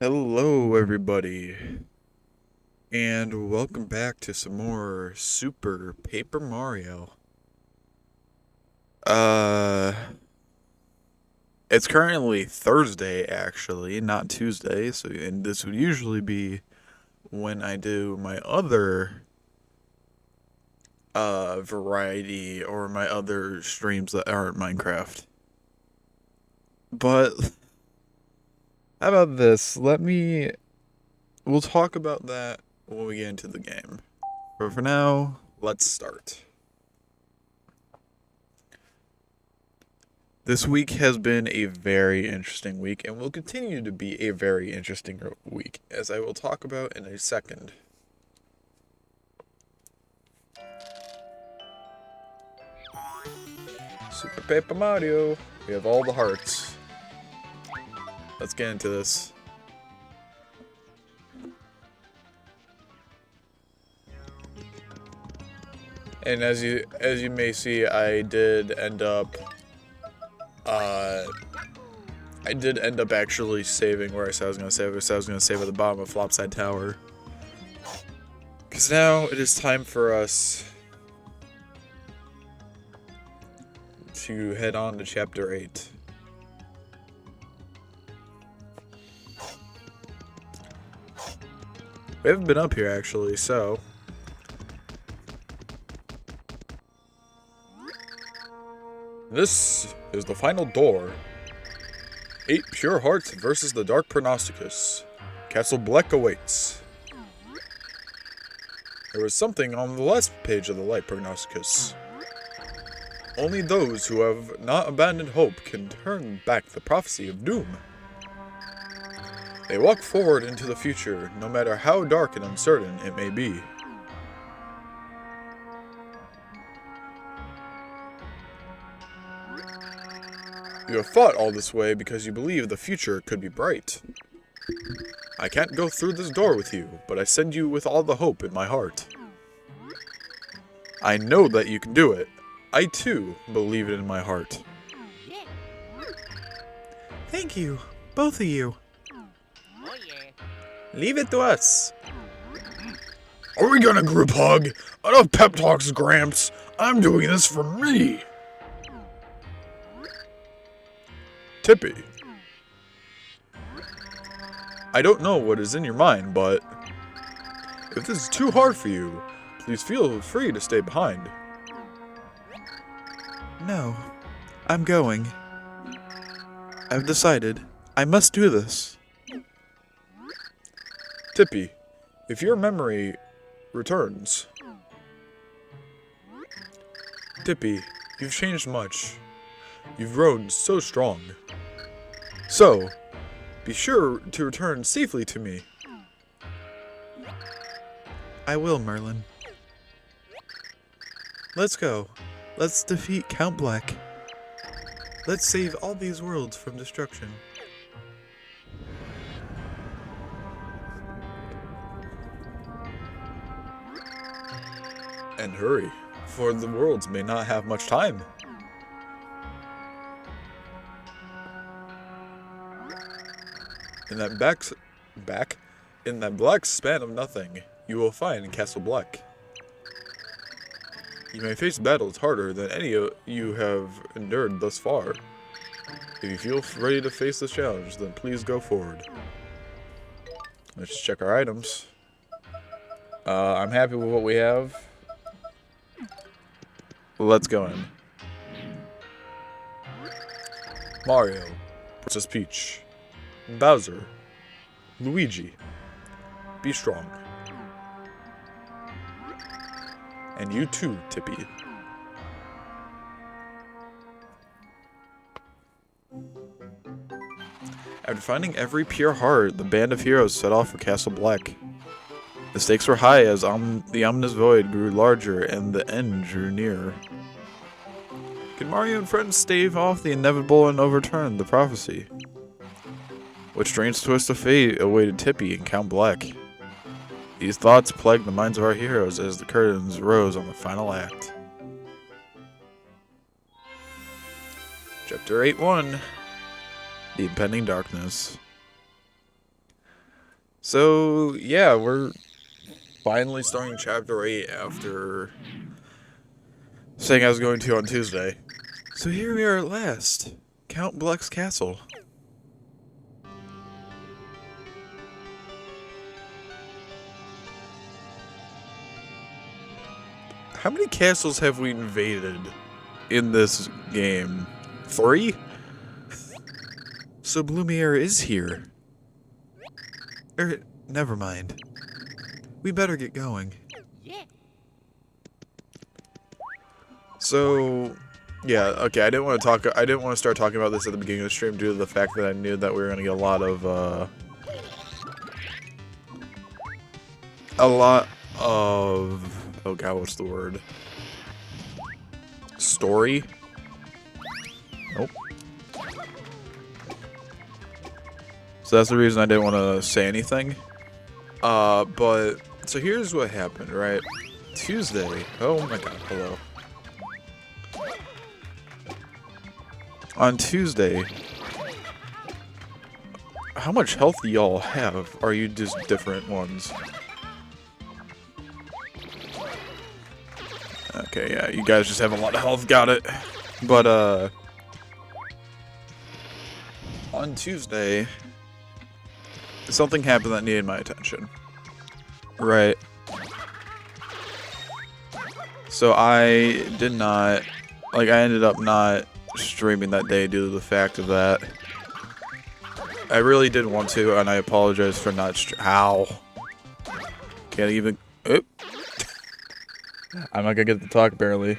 Hello, everybody, and welcome back to some more Super Paper Mario. Uh, it's currently Thursday, actually, not Tuesday, and this would usually be when I do my other, variety or my other streams that aren't Minecraft. But, how about this? We'll talk about that when we get into the game. But for now, let's start. This week has been a very interesting week and will continue to be a very interesting week, as I will talk about in a second. Super Paper Mario. We have all the hearts. Let's get into this. And as you may see, I did end up actually saving where I said I was going to save. I was going to save at the bottom of Flopside Tower. Because now it is time for us to head on to Chapter 8. We haven't been up here, actually, so... This is the final door. 8 pure hearts versus the dark prognosticus. Castle Black awaits. There was something on the last page of the light prognosticus. Only those who have not abandoned hope can turn back the prophecy of doom. They walk forward into the future, no matter how dark and uncertain it may be. You have fought all this way because you believe the future could be bright. I can't go through this door with you, but I send you with all the hope in my heart. I know that you can do it. I too believe it in my heart. Thank you, both of you. Leave it to us. Are we gonna group hug? Enough pep talks, Gramps. I'm doing this for me. Tippy. I don't know what is in your mind, but if this is too hard for you, please feel free to stay behind. No, I'm going. I've decided. I must do this. Tippy, if your memory returns. Tippy, you've changed much. You've grown so strong. So, be sure to return safely to me. I will, Merlin. Let's go. Let's defeat Count Black. Let's save all these worlds from destruction. And hurry, for the worlds may not have much time. In that in that black span of nothing, you will find Castle Black. You may face battles harder than any you have endured thus far. If you feel ready to face this challenge, then please go forward. Let's check our items. I'm happy with what we have. Let's go in. Mario, Princess Peach, Bowser, Luigi, be strong. And you too, Tippy. After finding every pure heart, the band of heroes set off for Castle Black. The stakes were high as the ominous void grew larger and the end drew nearer. Can Mario and friends stave off the inevitable and overturn the prophecy? What strange twist of fate awaited Tippy and Count Black? These thoughts plagued the minds of our heroes as the curtains rose on the final act. Chapter 8-1. The Impending Darkness. So, yeah, we're finally starting Chapter 8 after saying I was going to on Tuesday. So here we are at last. Count Bleck's Castle. How many castles have we invaded in this game? 3? So Blumiere is here. Never mind. We better get going. Yeah. So, yeah, okay, I didn't want to start talking about this at the beginning of the stream due to the fact that I knew that we were going to get a lot of, oh god, what's the word? Story? Nope. So that's the reason I didn't want to say anything. But, so here's what happened, right? Tuesday, oh my god, hello. On Tuesday, how much health do y'all have? Are you just different ones? Okay, yeah, you guys just have a lot of health, got it. But, on Tuesday, something happened that needed my attention. Right. So I did not, I ended up not streaming that day due to the fact of that. I really did want to, and I apologize for not Ow. Can't even, oop. I'm not gonna get to talk barely.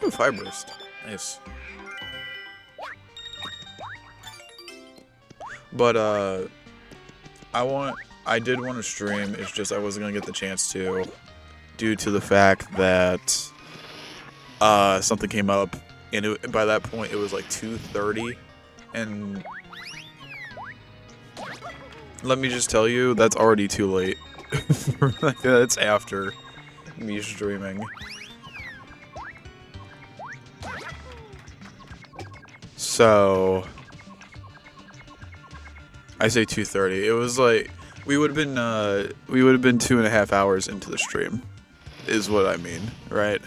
Ooh, fire burst. Nice. But, I did want to stream, it's just I wasn't gonna get the chance to, due to the fact that, something came up, and by that point it was like 2:30, and let me just tell you, that's already too late. That's after me streaming. So, I say 2:30. It was like we would have been 2.5 hours into the stream, is what I mean, right?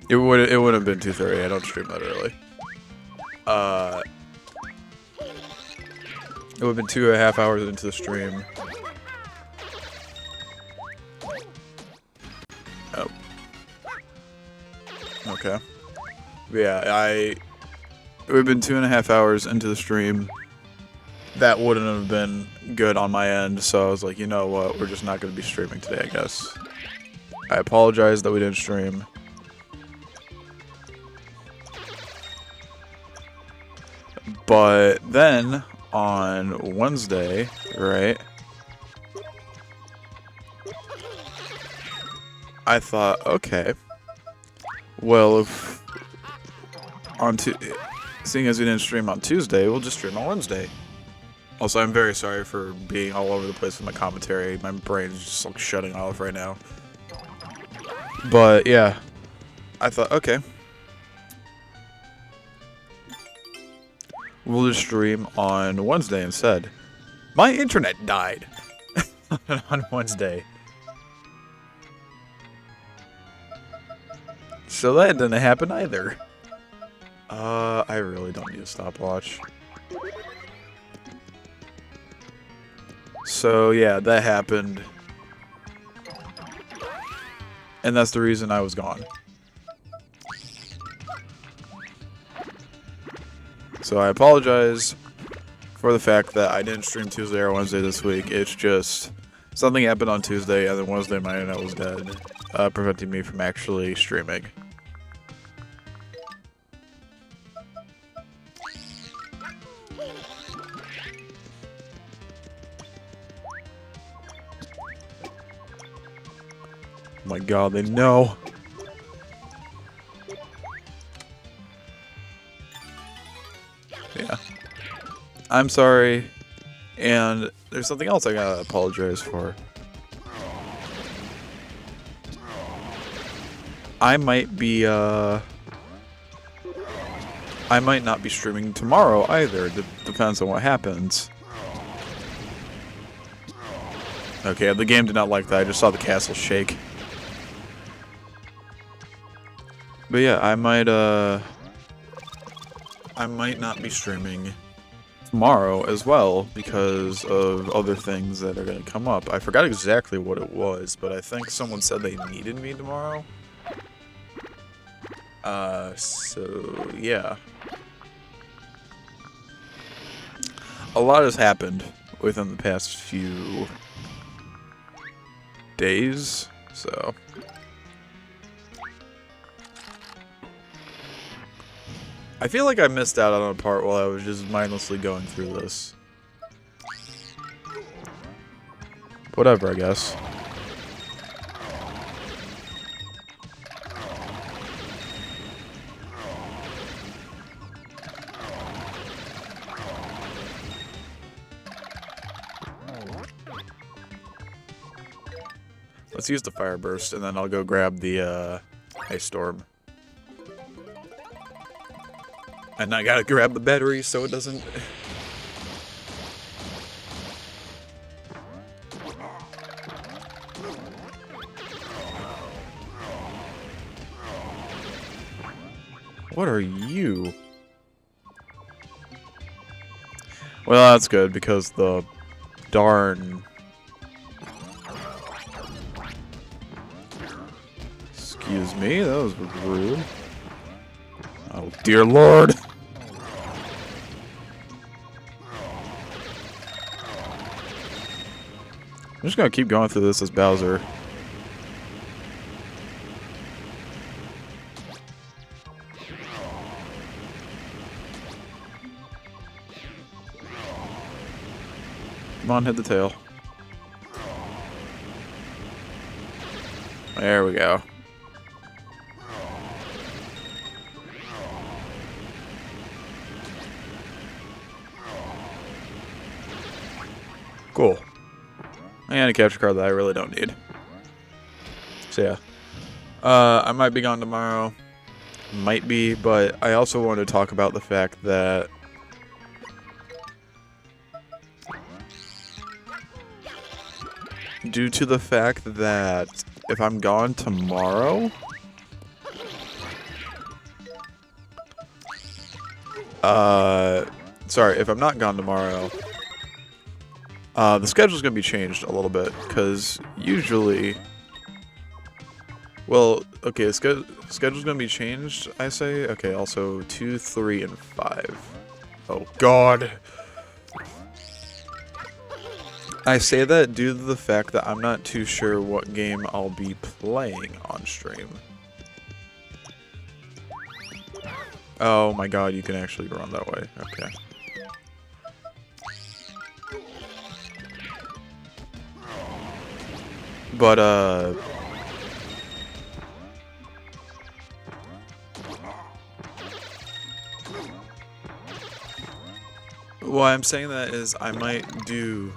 It would have been 2:30. I don't stream that early. It would have been 2.5 hours into the stream. Oh. Okay. Yeah, it would have been 2.5 hours into the stream. That wouldn't have been good on my end, so I was like, you know what, we're just not going to be streaming today, I guess. I apologize that we didn't stream. But then, on Wednesday, right, I thought, okay, well, if seeing as we didn't stream on Tuesday, we'll just stream on Wednesday. Also, I'm very sorry for being all over the place with my commentary. My brain's just like shutting off right now. But yeah, I thought, okay, we'll just stream on Wednesday instead. My internet died on Wednesday. So that didn't happen either. I really don't need a stopwatch. So yeah, that happened. And that's the reason I was gone. So I apologize for the fact that I didn't stream Tuesday or Wednesday this week. It's just something happened on Tuesday, and then Wednesday my internet was dead, preventing me from actually streaming. Oh my god, they know. Yeah. I'm sorry. And there's something else I gotta apologize for. I might be I might not be streaming tomorrow either. Depends on what happens. Okay, the game did not like that. I just saw the castle shake. But yeah, I might not be streaming tomorrow as well because of other things that are going to come up. I forgot exactly what it was, but I think someone said they needed me tomorrow. So yeah. A lot has happened within the past few days, so I feel like I missed out on a part while I was just mindlessly going through this. Whatever, I guess. Let's use the fire burst, and then I'll go grab the ice storm. And I gotta grab the battery so it doesn't... What are you? Well, that's good, because the darn... Excuse me, that was rude. Oh, dear Lord! I'm just gonna keep going through this as Bowser. Come on, hit the tail. There we go. Cool. And a capture card that I really don't need. So yeah. I might be gone tomorrow. Might be, but I also want to talk about the fact that due to the fact that if I'm gone tomorrow, sorry, if I'm not gone tomorrow, the schedule's gonna be changed a little bit, because usually, well, okay, the schedule's gonna be changed, I say. Okay, also 2, 3, and 5. Oh, God. I say that due to the fact that I'm not too sure what game I'll be playing on stream. Oh my God, you can actually run that way. Okay. But, why I'm saying that is I might do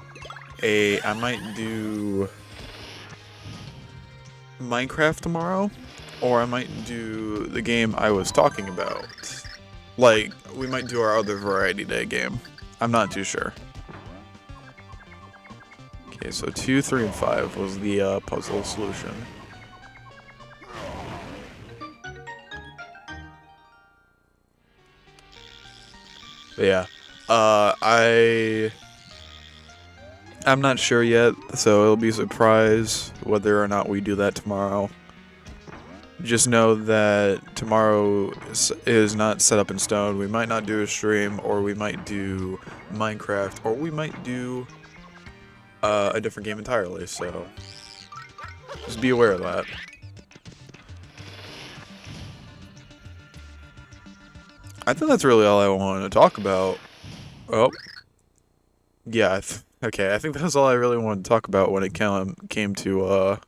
Minecraft tomorrow, or I might do the game I was talking about. Like, we might do our other Variety Day game. I'm not too sure. Okay, so 2, 3, and 5 was the puzzle solution. But yeah, I'm not sure yet, so it'll be a surprise whether or not we do that tomorrow. Just know that tomorrow is not set up in stone. We might not do a stream, or we might do Minecraft, or we might do a different game entirely, so just be aware of that. I think that's really all I wanted to talk about. Oh. Yeah, okay, I think that's all I really wanted to talk about when it came to,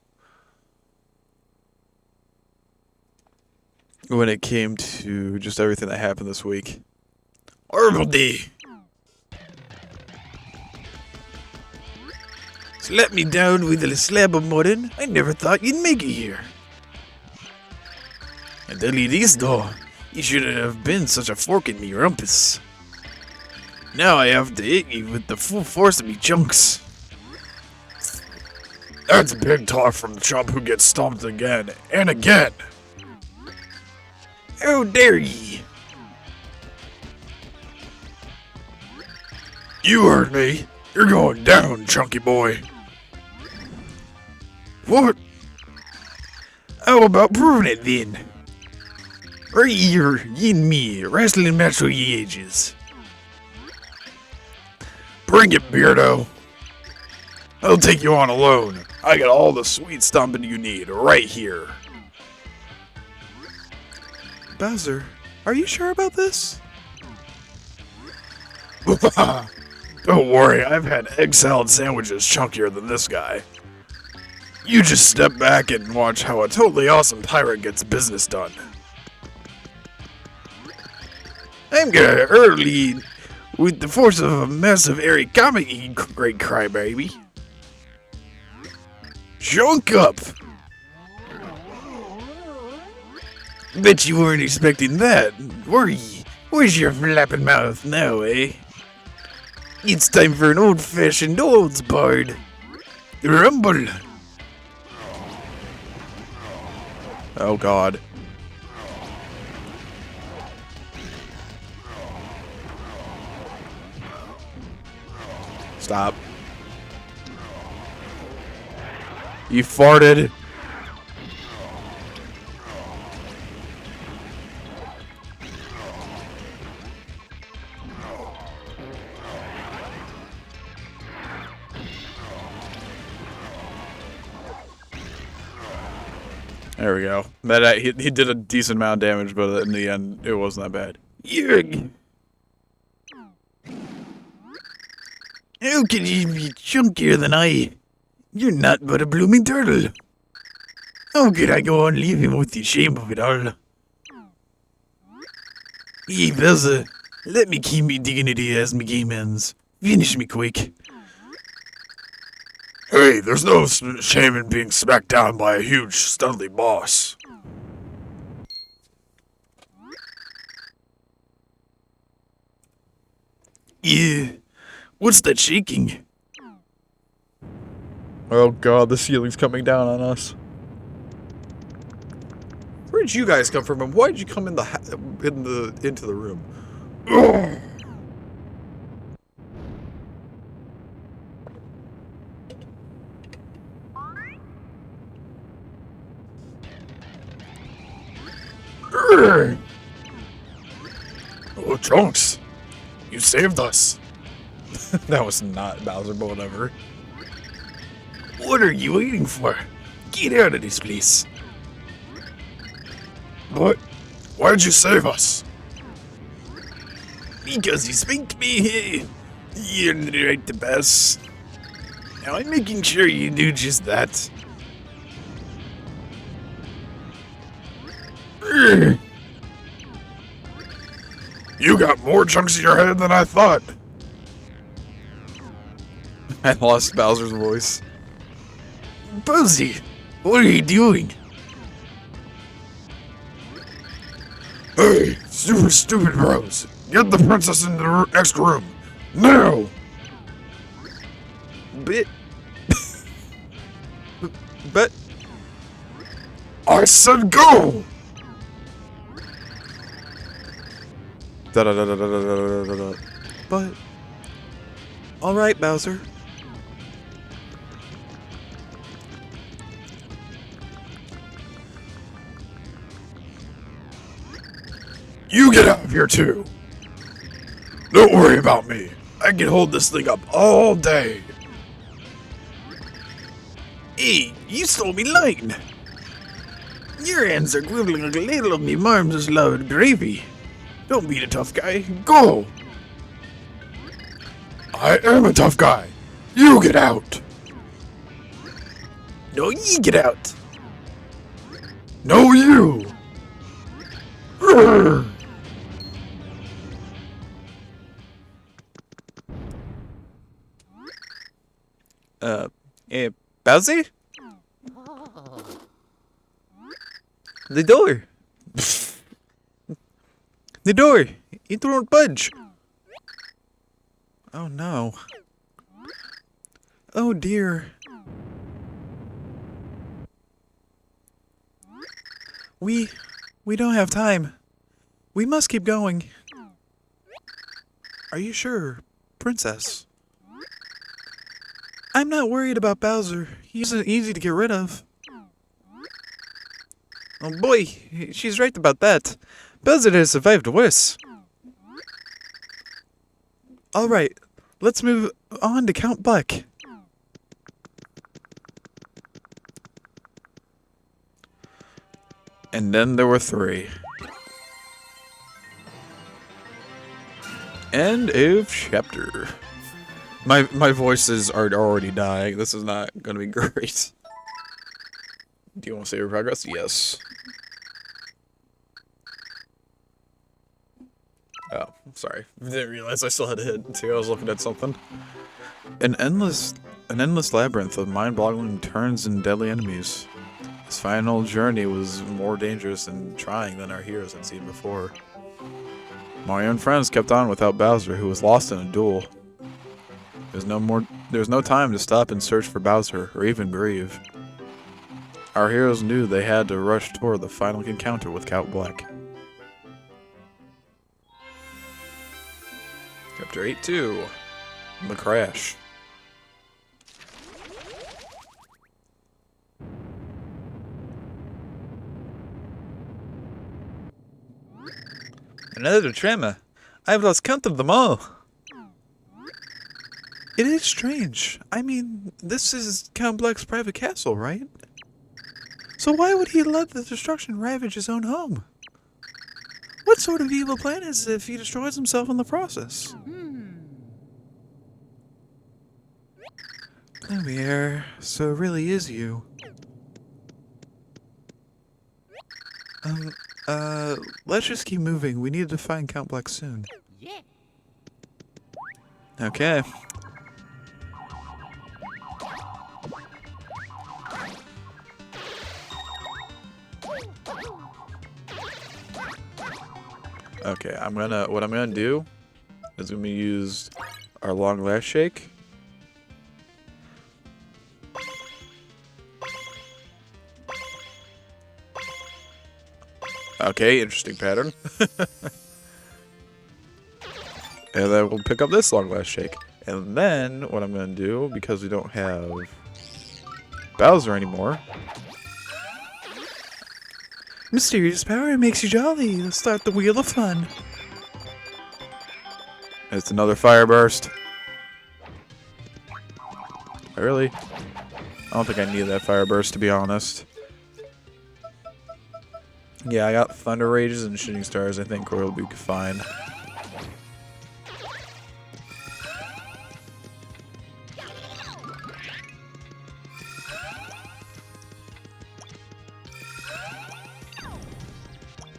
when it came to just everything that happened this week. Horrible day! So let me down with a slab of mud. I never thought you'd make it here. And only this door. You shouldn't have been such a fork in me, rumpus. Now I have to hit you with the full force of me chunks. That's big talk from the chump who gets stomped again and again. How dare ye! You heard me. You're going down, chunky boy. What? How about proving it then? Right here, ye and me, wrestling match of ye ages. Bring it, Beardo. I'll take you on alone. I got all the sweet stomping you need right here. Bowser, are you sure about this? Don't worry, I've had egg salad sandwiches chunkier than this guy. You just step back and watch how a totally awesome pirate gets business done. I'm gonna early with the force of a massive airy comet, you great crybaby. Junk up! Bet you weren't expecting that, were ye? Where's your flapping mouth now, eh? It's time for an old-fashioned olds bard. Rumble! Oh god. Stop. You farted. There we go. He did a decent amount of damage, but in the end, it wasn't that bad. Yurg! How can you be chunkier than I? You're not but a blooming turtle. How could I go on leaving with the shame of it all? Hey, Bowser, let me keep me dignity as me game ends. Finish me quick. Hey, there's no shame in being smacked down by a huge, studly boss. Yeah. What's that shaking? Oh god, the ceiling's coming down on us. Where'd you guys come from, and why'd you come into the room? Ugh. Oh, Trunks, you saved us. That was not Bowser, but whatever. What are you waiting for? Get out of this place. What? Why'd you save us? Because you spanked me. You're right the best. Now I'm making sure you do just that. You got more chunks in your head than I thought. I lost Bowser's voice. Bowsy, what are you doing? Hey, super stupid bros. Get the princess into the next room. Now! But... I said go! Da-da-da-da-da-da-da-da-da. But... Alright, Bowser. You get out of here too. Don't worry about me. I can hold this thing up all day. Hey, you stole me line. Your hands are quibbling like a ladle of me marms as loud gravy. Don't be the tough guy. Go! I am a tough guy. You get out. No, ye get out. No, you. Urgh. Bowsy? The door. The door! It won't budge! Oh no. Oh dear. We don't have time. We must keep going. Are you sure, Princess? I'm not worried about Bowser. He isn't easy to get rid of. Oh boy, she's right about that. Bowser has survived worse. Alright, let's move on to Count Buck. And then there were 3. End of chapter. My voices are already dying. This is not gonna be great. Do you want to save your progress? Yes. Oh, sorry. Didn't realize I still had to hit too. I was looking at something. An endless labyrinth of mind-boggling turns and deadly enemies. His final journey was more dangerous and trying than our heroes had seen before. Mario and friends kept on without Bowser, who was lost in a duel. There was no time to stop and search for Bowser, or even grieve. Our heroes knew they had to rush toward the final encounter with Count Black. Chapter 8-2. The Crash. Another tremor. I've lost count of them all. It is strange. I mean, this is Count Black's private castle, right? So why would he let the destruction ravage his own home? What sort of evil plan is it if he destroys himself in the process? Lumiere, so it really is you. Let's just keep moving. We need to find Count Black soon. Yeah. Okay. Okay, what I'm gonna do is I'm gonna use our long lash shake. Okay, interesting pattern. And then we'll pick up this long last shake. And then what I'm going to do, because we don't have Bowser anymore. Mysterious power makes you jolly. Let's start the wheel of fun. It's another fire burst. Really? I don't think I need that fire burst, to be honest. Yeah, I got Thunder Rages and Shooting Stars. I think we'll be fine.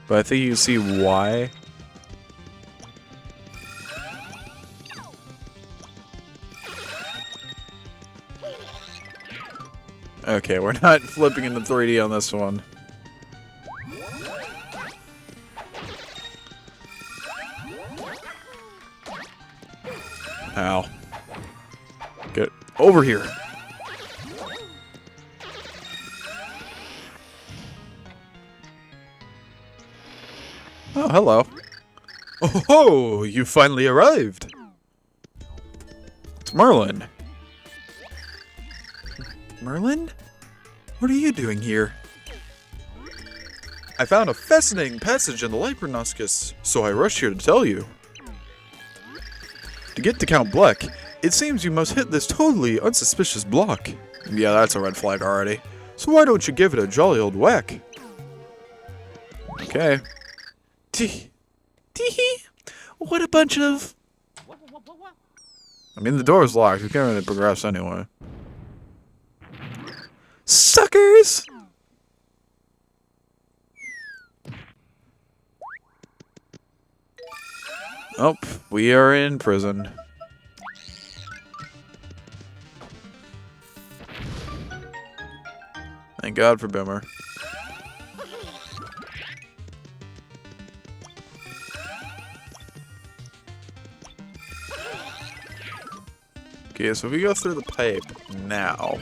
But I think you can see why. Okay, we're not flipping into 3D on this one. Ow. Get over here. Oh, hello. Oh ho! You finally arrived! It's Merlin. Merlin? What are you doing here? I found a fascinating passage in the Lypernoscus, so I rushed here to tell you. To get to Count Black, it seems you must hit this totally unsuspicious block. Yeah, that's a red flag already. So why don't you give it a jolly old whack? Okay. Tee. What a bunch of... I mean, the door is locked. We can't really progress anyway. Suckers! Oh, we are in prison. Thank God for Bimmer. Okay, so if we go through the pipe now,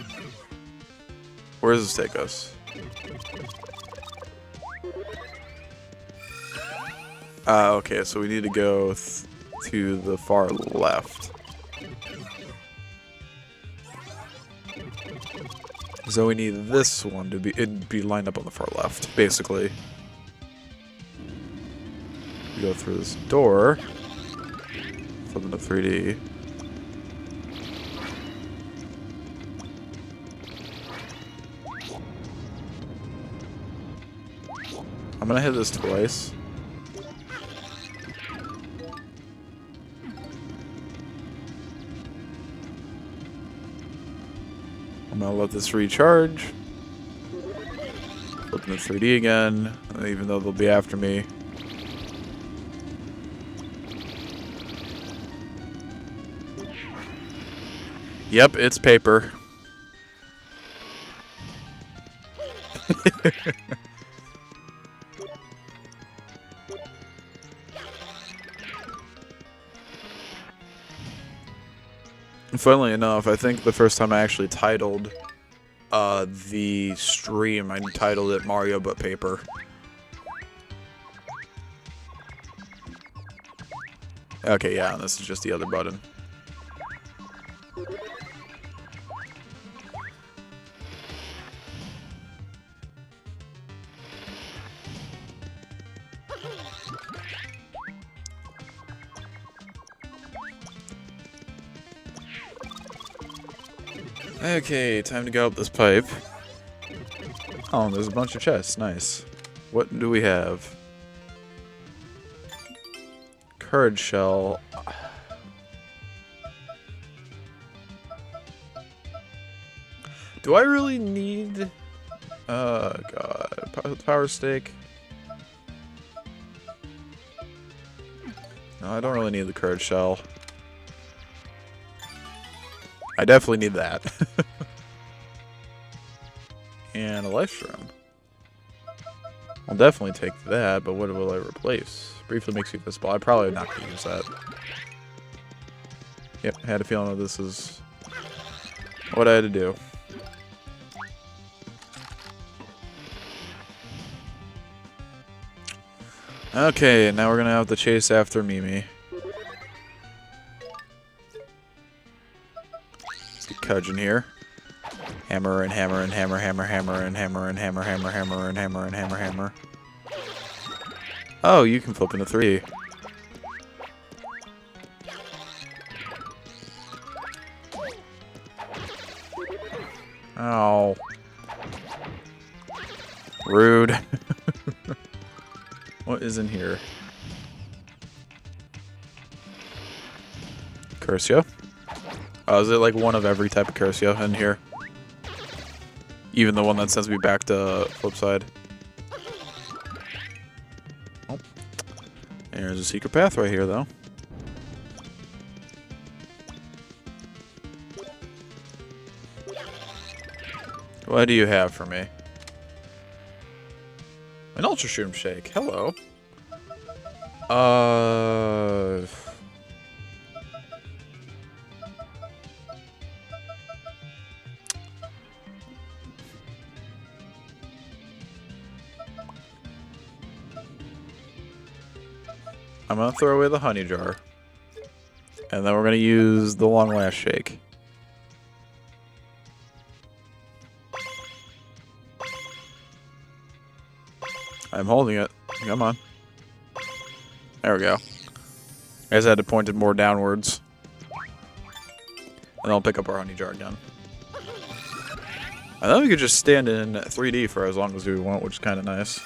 where does this take us? Okay, so we need to go to the far left. So we need this one to be lined up on the far left, basically. We go through this door, flip into 3D. I'm gonna hit this twice. I'm gonna let this recharge. Flip into 3D again, even though they'll be after me. Yep, it's paper. Funnily enough, I think the first time I actually titled the stream, I titled it Mario But Paper. Okay, yeah, and this is just the other button. Okay, time to go up this pipe. Oh, there's a bunch of chests. Nice. What do we have? Courage shell. Do I really need... God. Power stake? No, I don't really need the courage shell. I definitely need that. And a life stream. I'll definitely take that, but what will I replace? Briefly makes you visible. I probably not going to use that. Yep, had a feeling that this is what I had to do. Okay, now we're going to have to chase after Mimi. Cudge in here. Hammer and hammer and hammer, hammer, hammer and hammer and hammer, hammer, hammer and hammer and hammer, hammer. Oh, you can flip into 3. Oh. Rude. What is in here? Curcio. Oh, is it like one of every type of Curcio in here? Even the one that sends me back to flip side. Oh. There's a secret path right here, though. What do you have for me? An Ultra Shroom Shake. Hello. I'm gonna throw away the honey jar. And then we're gonna use the long last shake. I'm holding it. Come on. There we go. I guess I had to point it more downwards. And then I'll pick up our honey jar again. And then we could just stand in 3D for as long as we want, which is kind of nice.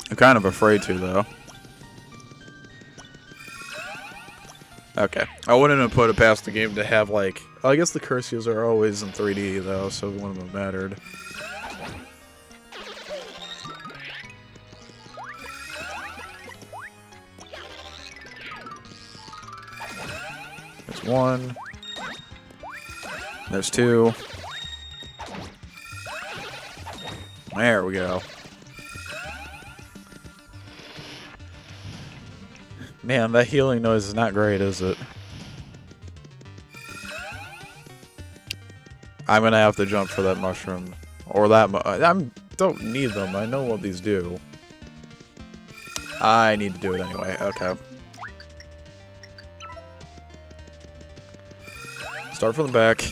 I'm kind of afraid to, though. Okay. I wouldn't have put it past the game to have, like... I guess the Curcios are always in 3D, though, so it wouldn't have mattered. There's one. There's two. There we go. Man, that healing noise is not great, is it? I'm gonna have to jump for that mushroom. Or that don't need them. I know what these do. I need to do it anyway. Okay. Start from the back.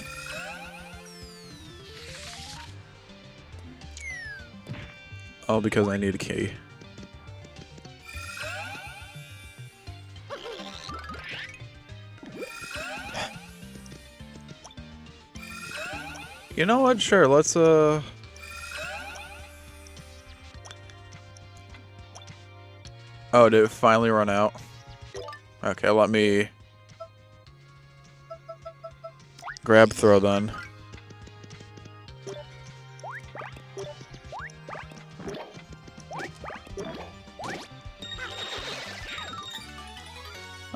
Oh, because I need a key. You know what? Sure, let's Oh, did it finally run out? Okay, let me grab throw then.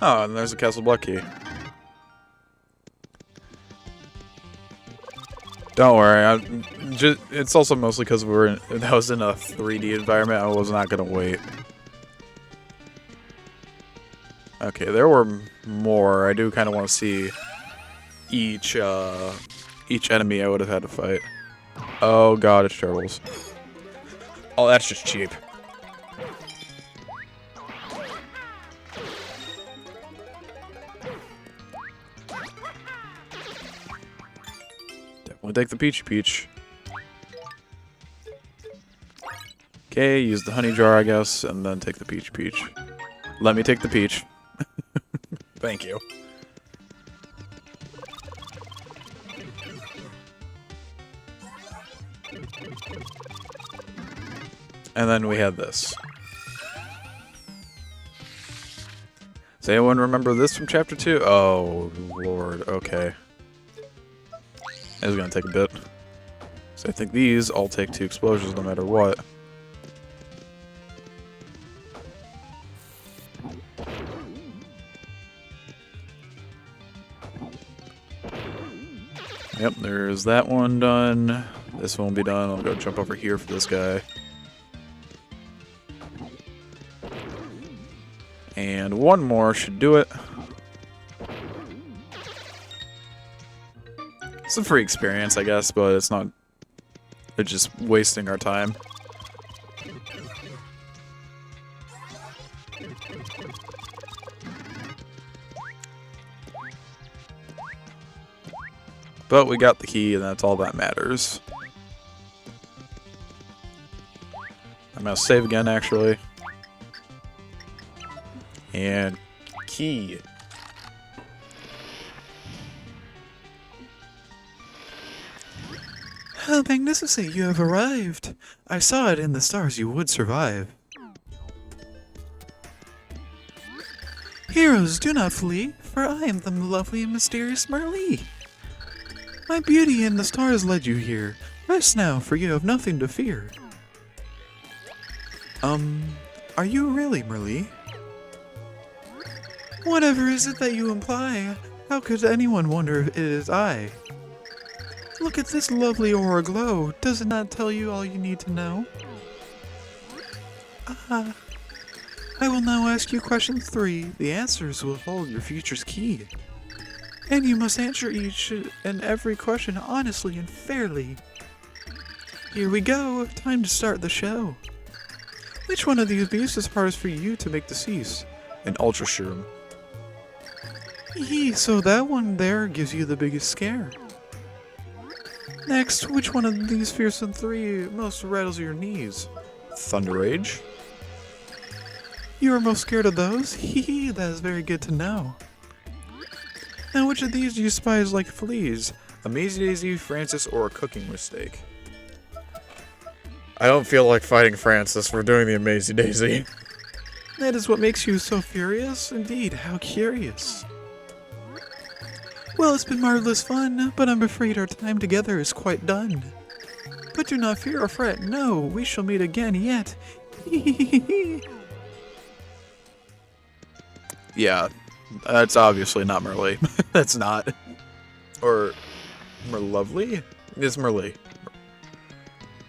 Oh, and there's a Castle Blocky. Don't worry, it's also mostly because that was in a 3D environment. I was not gonna wait. Okay, there were more. I do kind of want to see each enemy I would have had to fight. Oh god, it's turtles. Oh, that's just cheap. Definitely take the Peachy Peach. Okay, use the honey jar, I guess, and then take the Peachy Peach. Let me take the peach. Thank you. And then we have this. Does anyone remember this from chapter 2? Oh, lord, okay. This is gonna take a bit. So I think these all take 2 explosions no matter what. Yep, there's that one done. This one will be done. I'll go jump over here for this guy. And one more should do it. It's a free experience, I guess, but it's not... It's just wasting our time. But we got the key, and that's all that matters. I'm gonna save again, actually. And key. How magnificent you have arrived! I saw it in the stars you would survive. Heroes, do not flee, for I am the lovely and mysterious Burley. My beauty in the stars led you here. Rest now, for you have nothing to fear. Are you really Merlee? Whatever is it that you imply? How could anyone wonder if it is I? Look at this lovely aura glow. Does it not tell you all you need to know? I will now ask you question 3. The answers will hold your future's key. And you must answer each and every question honestly and fairly. Here we go, time to start the show. Which one of these beasts is hardest for you to make deceased? An Ultra Shroom. So that one there gives you the biggest scare. Next, which one of these fearsome 3 most rattles your knees? Thunder Rage. You are most scared of those? Hee, that is very good to know. Now, which of these do you despise like fleas? A Maisie Daisy, Francis, or a cooking mistake? I don't feel like fighting Francis. We're doing the Amazing Daisy. That is what makes you so furious? Indeed, how curious. Well, it's been marvelous fun, but I'm afraid our time together is quite done. But do not fear or fret, no, we shall meet again yet. Yeah, that's obviously not Merlee. That's not. Or Merlovely? It's Merlee.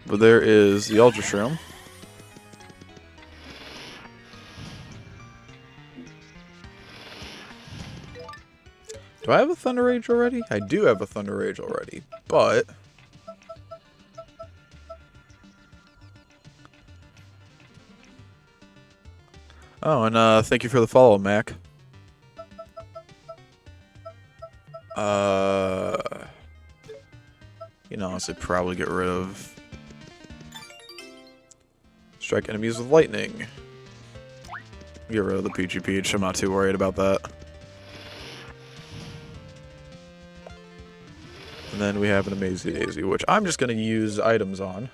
But there is the Ultra Shroom. Do I have a Thunder Rage already? I do have a Thunder Rage already, but... Oh, and thank you for the follow, Mac. You know, I should probably get rid of... Strike enemies with lightning. Get rid of the Peachy Peach, I'm not too worried about that. And then we have an Amazy Daisy, which I'm just going to use items on.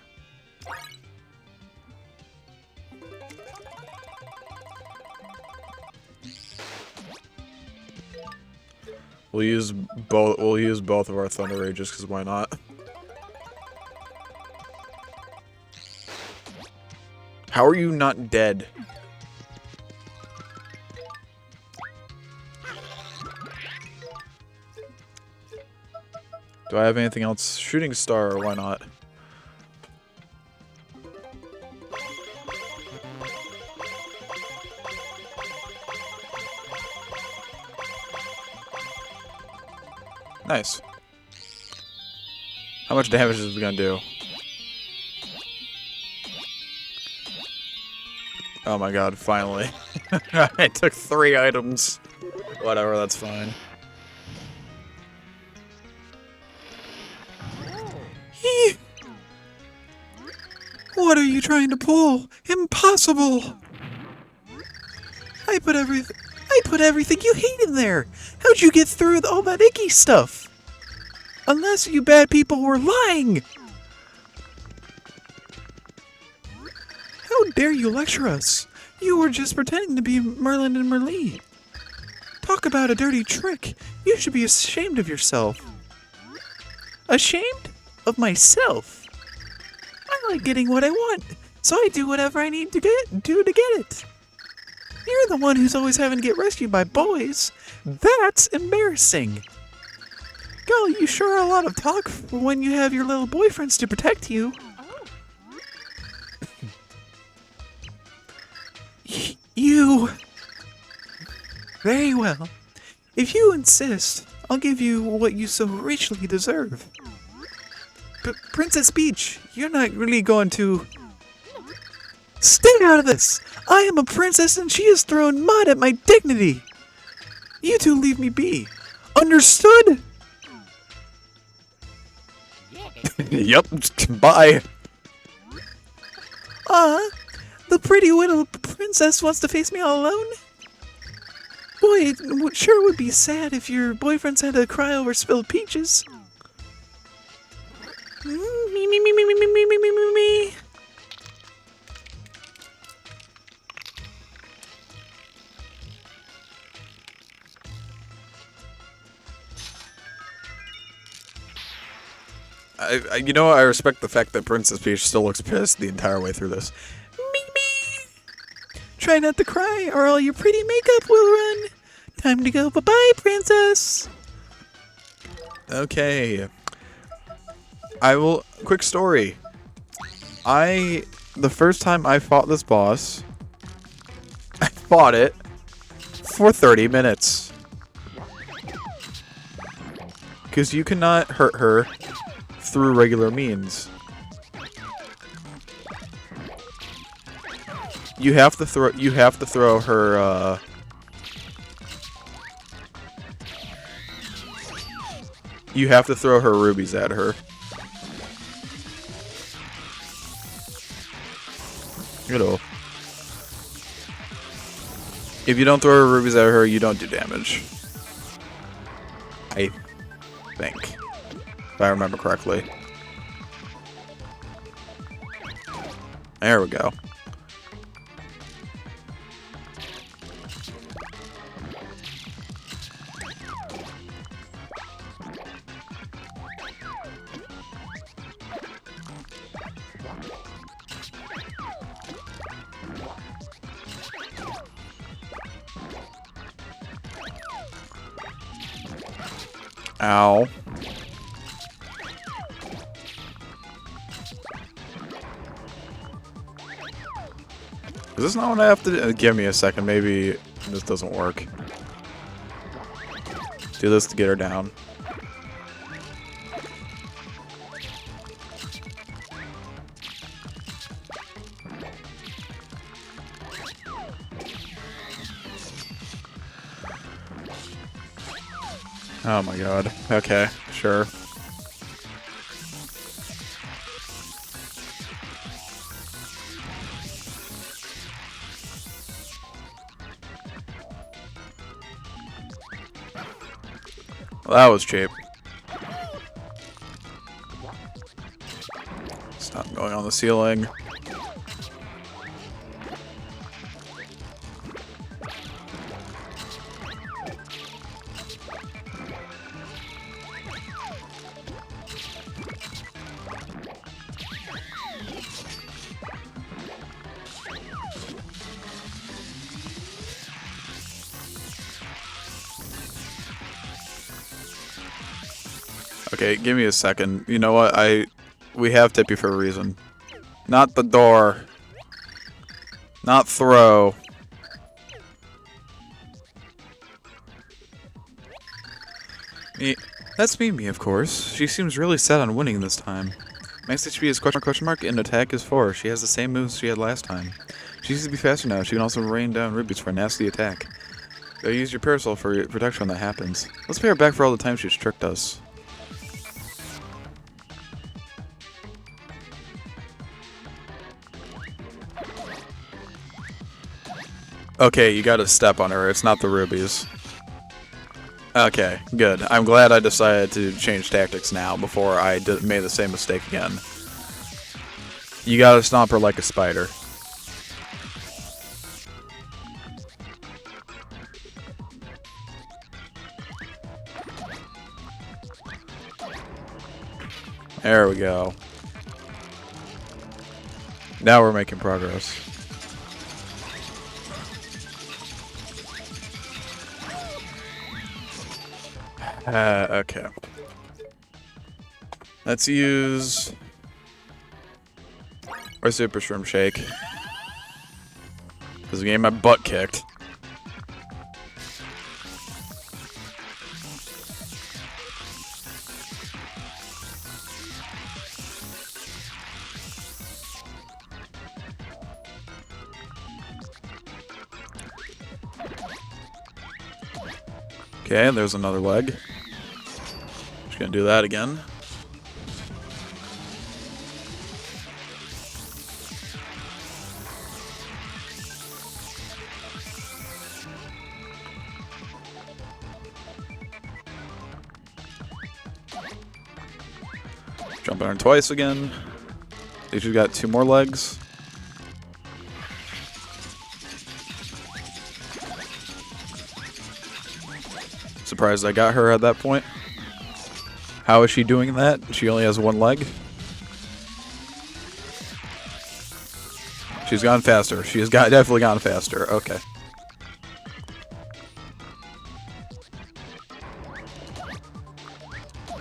We'll use both of our Thunder Rages, because why not? How are you not dead? Do I have anything else? Shooting Star, why not? Nice. How much damage is it gonna do? Oh my god, finally. I took 3 items. Whatever, that's fine. What are you trying to pull? Impossible! I put everything you hate in there! How'd you get through all that icky stuff? Unless you bad people were lying! How dare you lecture us? You were just pretending to be Merlin and Merlee. Talk about a dirty trick. You should be ashamed of yourself. Ashamed? Of myself? I like getting what I want, so I do whatever I need to do to get it. You're the one who's always having to get rescued by boys. That's embarrassing. Golly, you sure are a lot of talk for when you have your little boyfriends to protect you. You... Very well. If you insist, I'll give you what you so richly deserve. But Princess Peach, you're not really going to... Stay out of this! I am a princess and she has thrown mud at my dignity! You two leave me be. Understood? Yep, bye. The pretty little princess wants to face me all alone? Boy, it sure would be sad if your boyfriends had to cry over spilled peaches. Me. You know, I respect the fact that Princess Peach still looks pissed the entire way through this. Try not to cry, or all your pretty makeup will run. Time to go. Bye-bye, princess. Okay. Quick story. The first time I fought this boss, I fought it for 30 minutes. Because you cannot hurt her through regular means. You have to throw her, you have to throw her rubies at her. You know. If you don't throw her rubies at her, you don't do damage. I think. If I remember correctly. There we go. Ow. Is this not what I have to do? Give me a second, maybe this doesn't work. Do this to get her down. Oh my god. Okay, sure. Well, that was cheap. Stop going on the ceiling. Okay, give me a second. You know what? We have Tippy for a reason. Not the door. Not throw. That's Mimi, of course. She seems really set on winning this time. Max HP is question mark and attack is 4. She has the same moves she had last time. She needs to be faster now. She can also rain down rubies for a nasty attack. Gotta use your parasol for your protection when that happens. Let's pay her back for all the time she's tricked us. Okay, you gotta step on her. It's not the rubies. Okay, good. I'm glad I decided to change tactics now before I made the same mistake again. You gotta stomp her like a spider. There we go. Now we're making progress. Okay. Let's use our Super Shroom Shake. Because we getting my butt kicked. Okay, there's another leg. Just gonna do that again. Jump on her twice again. I think she's got 2 more legs. Surprised I got her at that point. How is she doing that? She only has 1 leg. She's gone faster. She has definitely gone faster. Okay.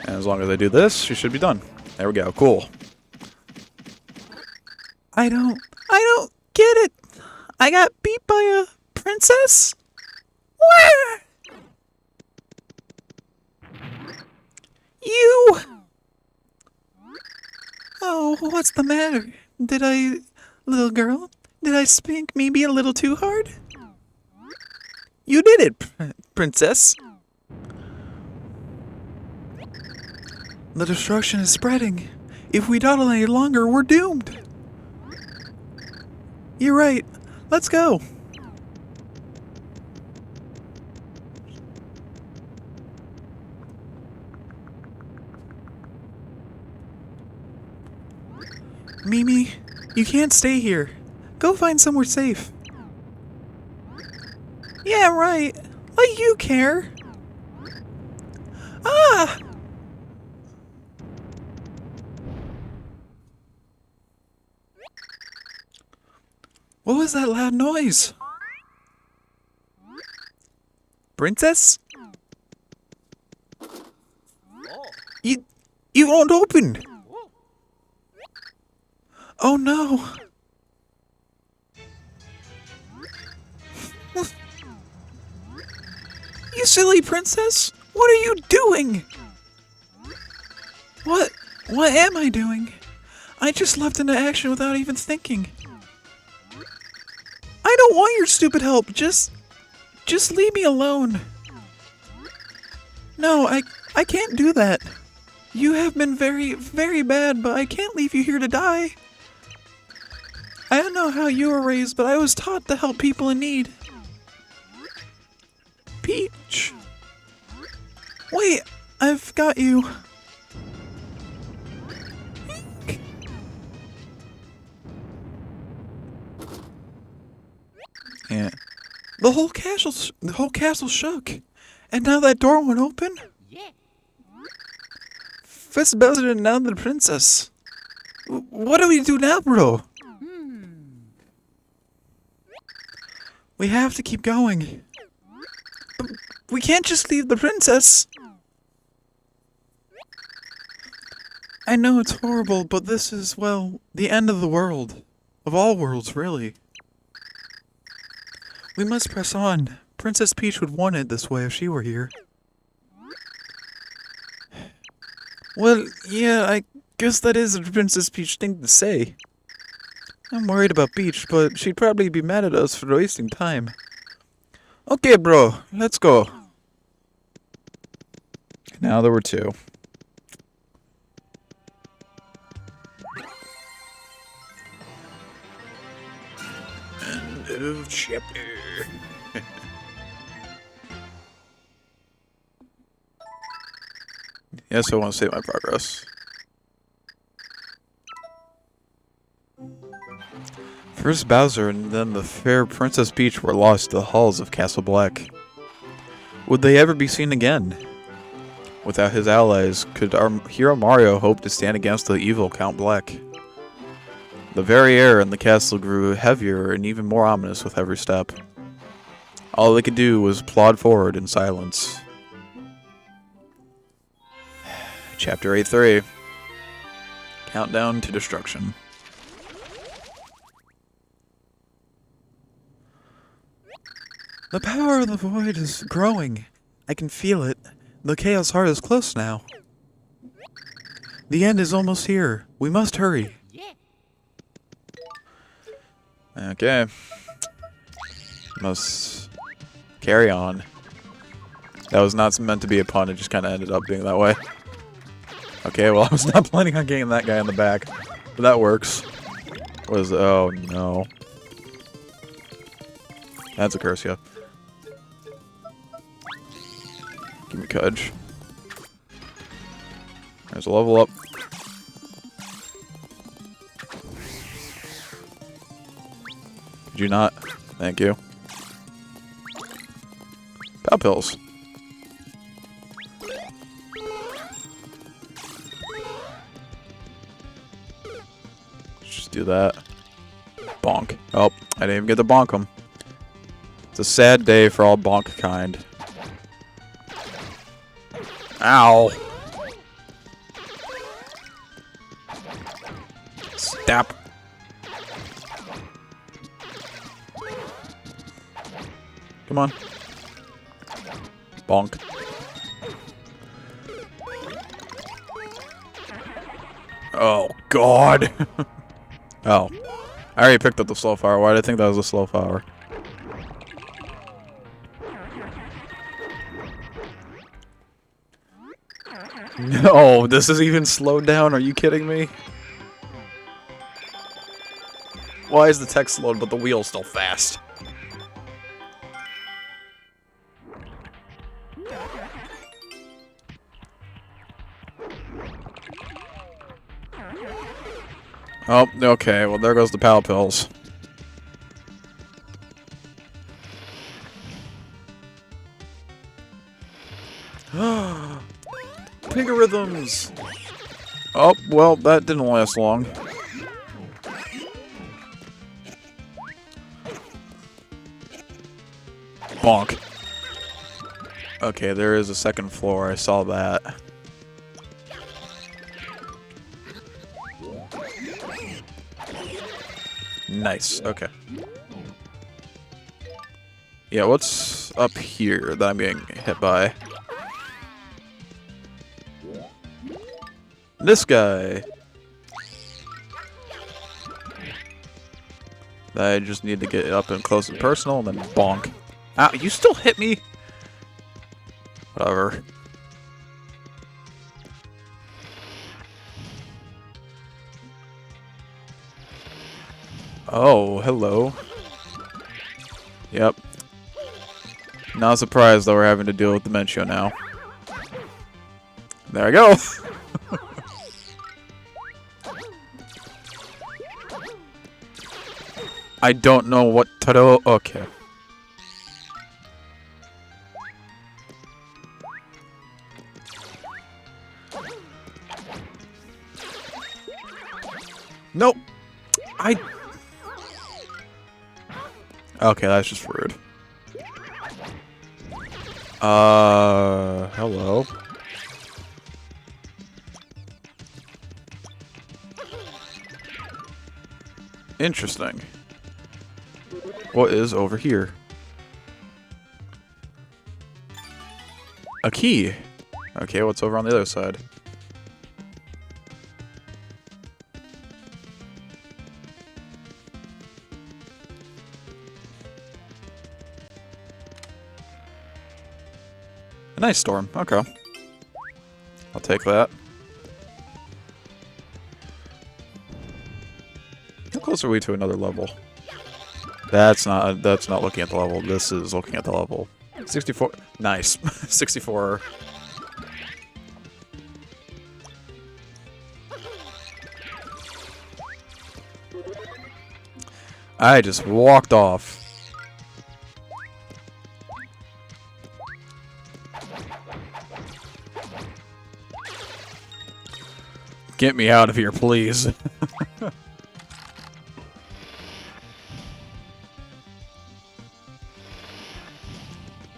And as long as I do this, she should be done. There we go. Cool. I don't get it. I got beat by a princess? Where? You! Oh, what's the matter? Little girl, did I spank maybe a little too hard? You did it, princess. The destruction is spreading. If we dawdle any longer, we're doomed. You're right. Let's go. Mimi, you can't stay here. Go find somewhere safe. Yeah, right. Like you care. Ah! What was that loud noise? Princess? You won't open. Oh no. You silly princess. What are you doing? What am I doing? I just leapt into action without even thinking. I don't want your stupid help. Just leave me alone. No, I can't do that. You have been very, very bad, but I can't leave you here to die. I don't know how you were raised, but I was taught to help people in need. Peach. Wait, I've got you. Yeah. The whole castle shook. And now that door went open? Yeah. First Bowser and now the princess. What do we do now, bro? We have to keep going. But we can't just leave the princess. I know it's horrible, but this is, well, the end of the world. Of all worlds, really. We must press on. Princess Peach would want it this way if she were here. Well, yeah, I guess that is a Princess Peach thing to say. I'm worried about Peach, but she'd probably be mad at us for wasting time. Okay, bro, let's go. Now there were two. End of chapter. Yes, I want to save my progress. First Bowser and then the fair Princess Peach were lost to the halls of Castle Black. Would they ever be seen again? Without his allies, could our hero Mario hope to stand against the evil Count Black? The very air in the castle grew heavier and even more ominous with every step. All they could do was plod forward in silence. Chapter 8-3. Countdown to Destruction. The power of the void is growing. I can feel it. The Chaos Heart is close now. The end is almost here. We must hurry. Okay. Must carry on. That was not meant to be a pun, it just kind of ended up being that way. Okay, well, I was not planning on getting that guy in the back, but that works. Oh no. That's a curse, yeah. Give me Cudge. There's a level up. Could you not? Thank you. Pow pills. Just do that. Bonk. Oh, I didn't even get to bonk him. It's a sad day for all bonk kind. Ow. Stop. Come on. Bonk. Oh, God. Oh. I already picked up the slow fire. Why did I think that was a slow fire? No, this is even slowed down. Are you kidding me? Why is the text slowed but the wheel's still fast? Oh, okay. Well, there goes the pal pills. Pigorhythms! Oh, well, that didn't last long. Bonk. Okay, there is a second floor. I saw that. Nice. Okay. Yeah, what's up here that I'm getting hit by? This guy. I just need to get up and close and personal, and then bonk. Ow, you still hit me? Whatever. Oh, hello. Yep. Not surprised that we're having to deal with dementia now. There I go. I don't know what to do. Okay. Nope. Okay, that's just rude. Hello. Interesting. What is over here? A key. Okay, what's over on the other side? A nice storm. Okay. I'll take that. How close are we to another level? That's not looking at the level. This is looking at the level. 64. Nice. 64. I just walked off. Get me out of here, please.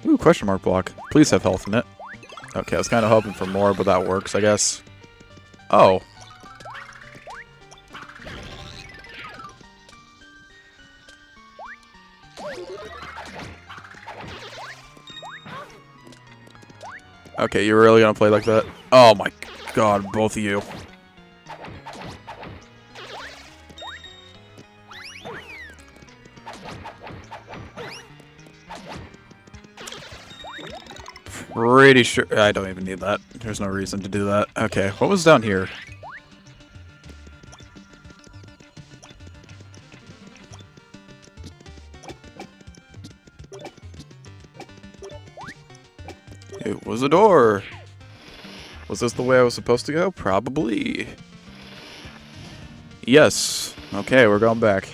Ooh, question mark block. Please have health in it. Okay, I was kind of hoping for more, but that works, I guess. Oh. Okay, you're really gonna play like that? Oh my god, both of you. Pretty sure I don't even need that. There's no reason to do that. Okay, what was down here? It was a door. Was this the way I was supposed to go? Probably. Yes. Okay, we're going back.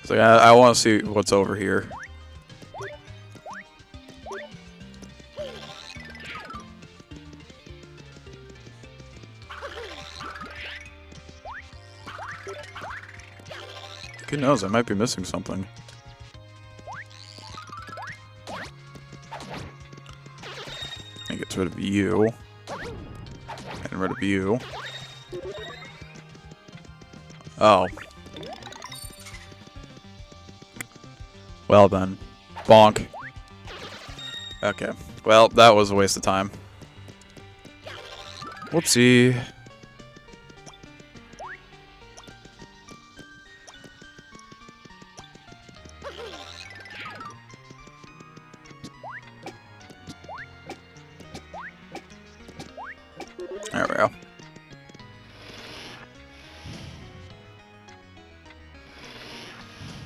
So I want to see what's over here. Who knows? I might be missing something. I get rid of you. And rid of you. Oh. Well then. Bonk. Okay. Well, that was a waste of time. Whoopsie. There we go.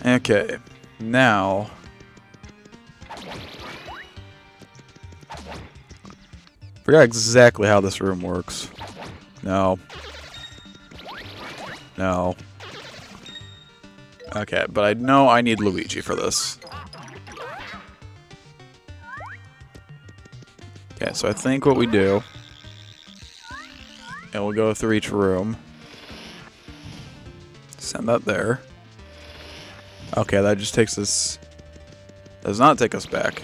Okay. Now, forgot exactly how this room works. No. No. Okay, but I know I need Luigi for this. Okay, so I think what we do, and we'll go through each room. Send that there. Okay, that just takes us... does not take us back.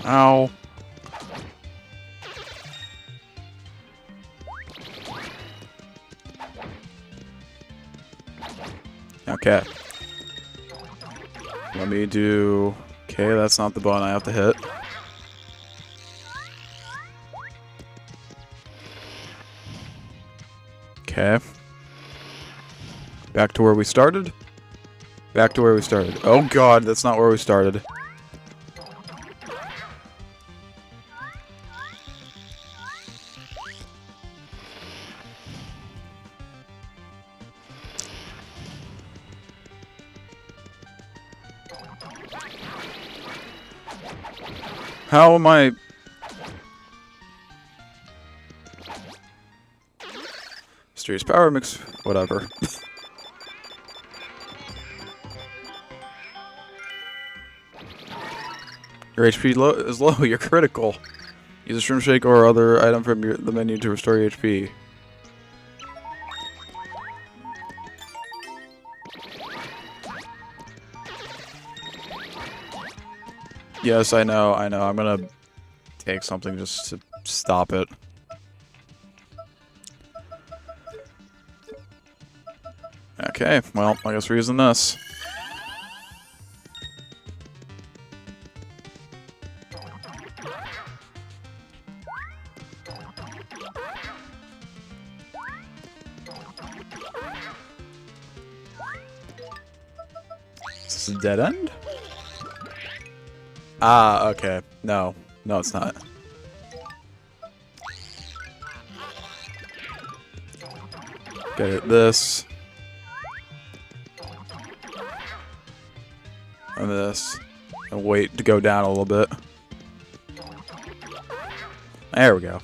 Ow. Okay. Let me do... Okay, that's not the button I have to hit. Okay. Back to where we started? Back to where we started. Oh god, that's not where we started. How am I... Mysterious power mix... Whatever. Your HP is low. You're critical. Use a shroom shake or other item from the menu to restore your HP. Yes, I know. I'm gonna take something just to stop it. Okay, well, I guess we're using this. Is this a dead end? Ah, okay. No. No, it's not. Gotta hit this. And this. And wait to go down a little bit. There we go.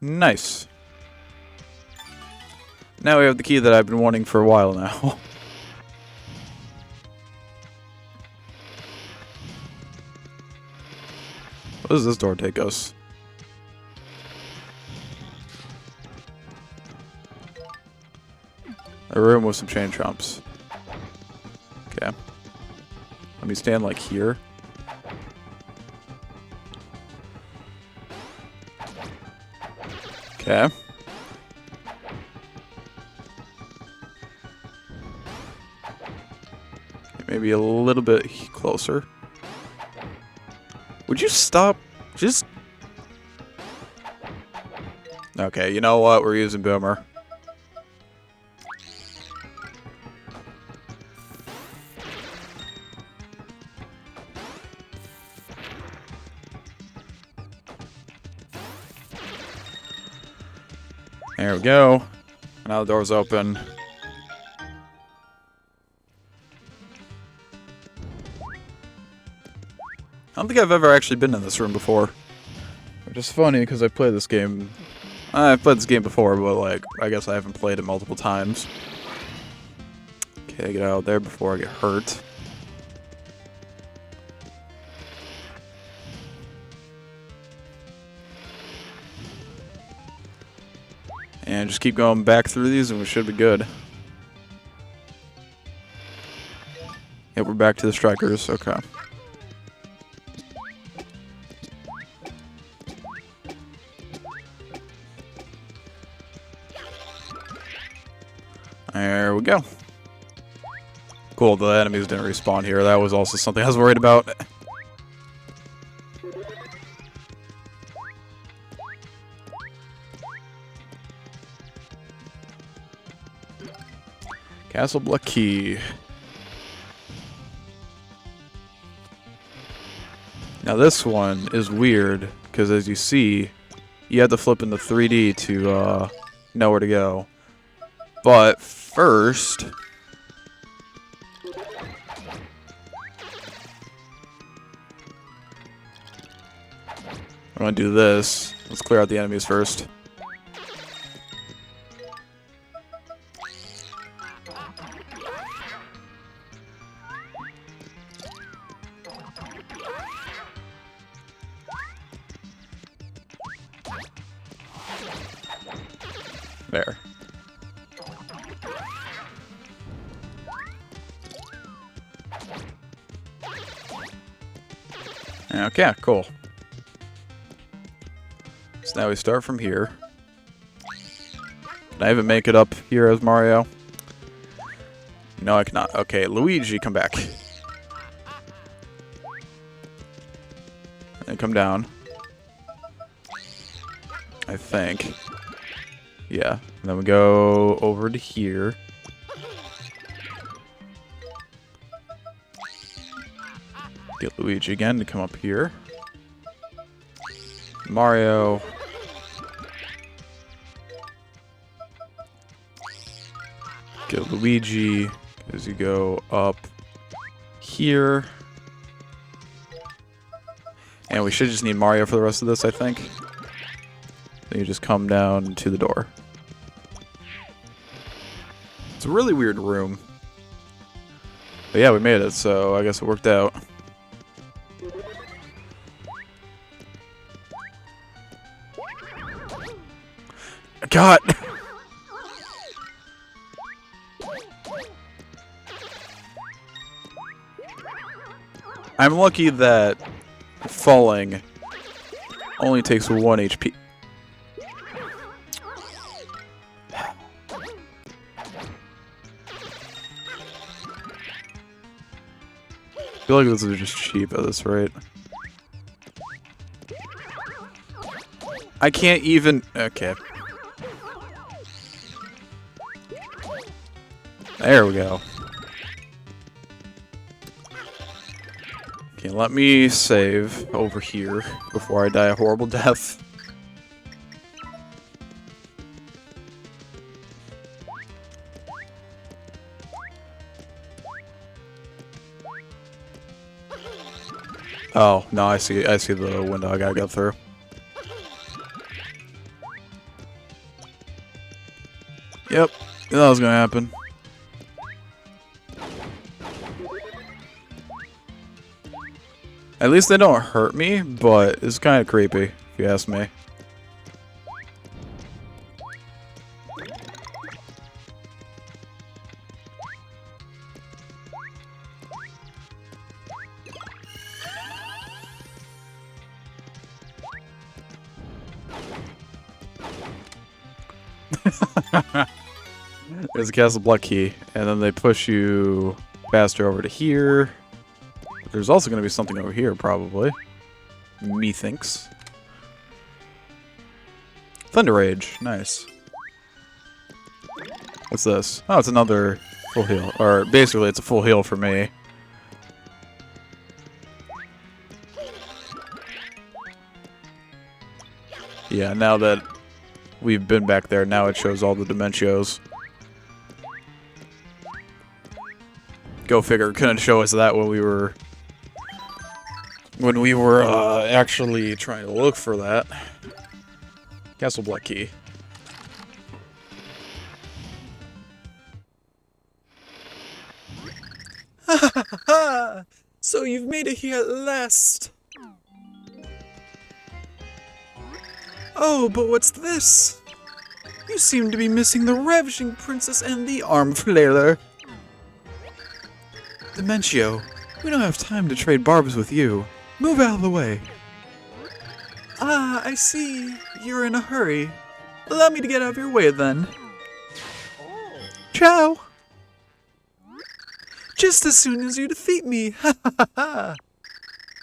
Nice. Now we have the key that I've been wanting for a while now. Where does this door take us? A room with some chain chomps. Okay. Let me stand like here. Okay. Maybe a little bit closer. Would you stop? Just... Okay, you know what? We're using Boomer. There we go. Now the door's open. I don't think I've ever actually been in this room before. Which is funny because I played this game. I've played this game before, but like, I guess I haven't played it multiple times. Okay, get out of there before I get hurt. And just keep going back through these and we should be good. Yep, we're back to the strikers. Okay. There we go. Cool, the enemies didn't respawn here. That was also something I was worried about. Castle Blocky. Now this one is weird, because as you see, you have to flip into 3D to know where to go. But first... I'm gonna do this. Let's clear out the enemies first. There. Okay, cool. So now we start from here. Can I even make it up here as Mario? No, I cannot. Okay, Luigi, come back. And come down. I think. Yeah. And then we go over to here. Get Luigi again to come up here. Mario. Get Luigi as you go up here. And we should just need Mario for the rest of this, I think. Then you just come down to the door. It's a really weird room. But yeah, we made it, so I guess it worked out. God! I'm lucky that falling only takes 1 HP. I feel like this is just cheap at this rate. I can't even... Okay. There we go. Okay, let me save over here before I die a horrible death. Oh, no, I see the window I gotta go through. Yep, that was gonna happen. At least they don't hurt me, but it's kind of creepy, if you ask me. There's a castle Blocky, and then they push you faster over to here. There's also going to be something over here, probably. Methinks. Thunder Rage. Nice. What's this? Oh, it's another full heal. Or, basically, it's a full heal for me. Yeah, now that we've been back there, now it shows all the Dementios. Go figure. Couldn't show us that when we were... actually trying to look for that. Castle Blocky. Ha ha ha! So you've made it here at last! Oh, but what's this? You seem to be missing the Ravishing Princess and the Arm Flailer. Dementio, we don't have time to trade barbs with you. Move out of the way. Ah, I see. You're in a hurry. Allow me to get out of your way, then. Ciao! Just as soon as you defeat me, ha ha ha ha!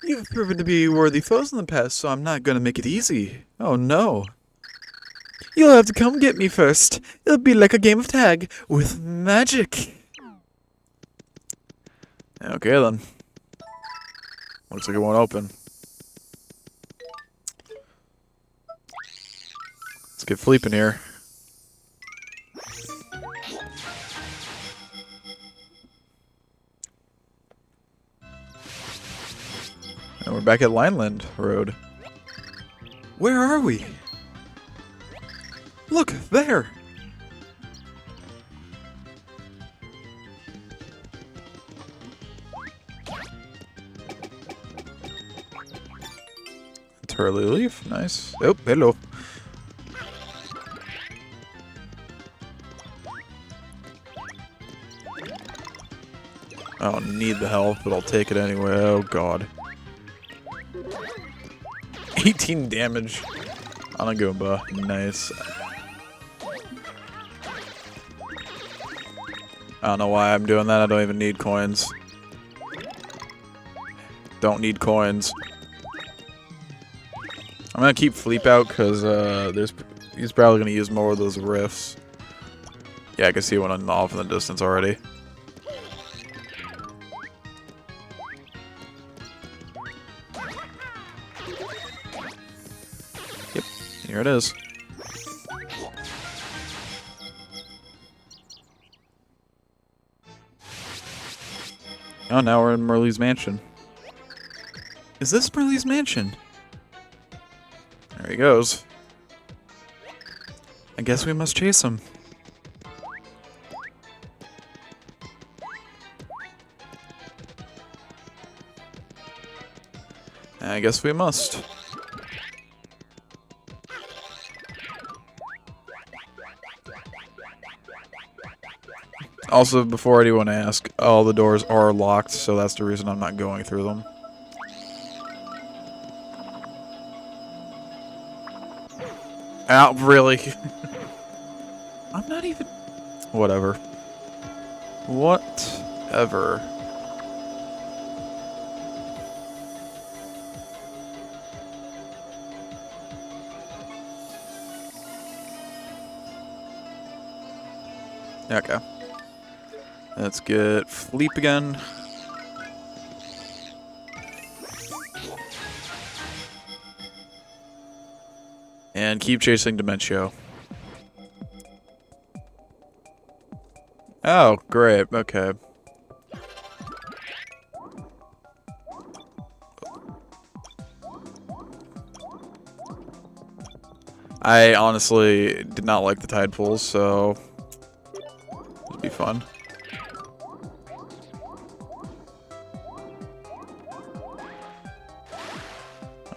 You've proven to be worthy foes in the past, so I'm not gonna make it easy. Oh no. You'll have to come get me first. It'll be like a game of tag with magic. Okay, then. Looks like it won't open. Let's get Fleep in here. And we're back at Lineland Road. Where are we? Look, there! Turley Leaf, nice. Oh, hello. I don't need the health, but I'll take it anyway. Oh god. 18 damage on a Goomba. Nice. I don't know why I'm doing that. I don't even need coins. Don't need coins. I'm gonna keep Fleep out because he's probably gonna use more of those rifts. Yeah, I can see one off in the distance already. Yep, here it is. Oh, now we're in Merle's mansion. Is this Burley's mansion? There he goes. I guess we must chase him. I guess we must. Also, before anyone asks, all the doors are locked, so that's the reason I'm not going through them. Ow, really? I'm not even... Whatever. Whatever. Okay. Let's get Fleep again. And keep chasing Dementio. Oh, great. Okay. I honestly did not like the tide pools, so it'll be fun.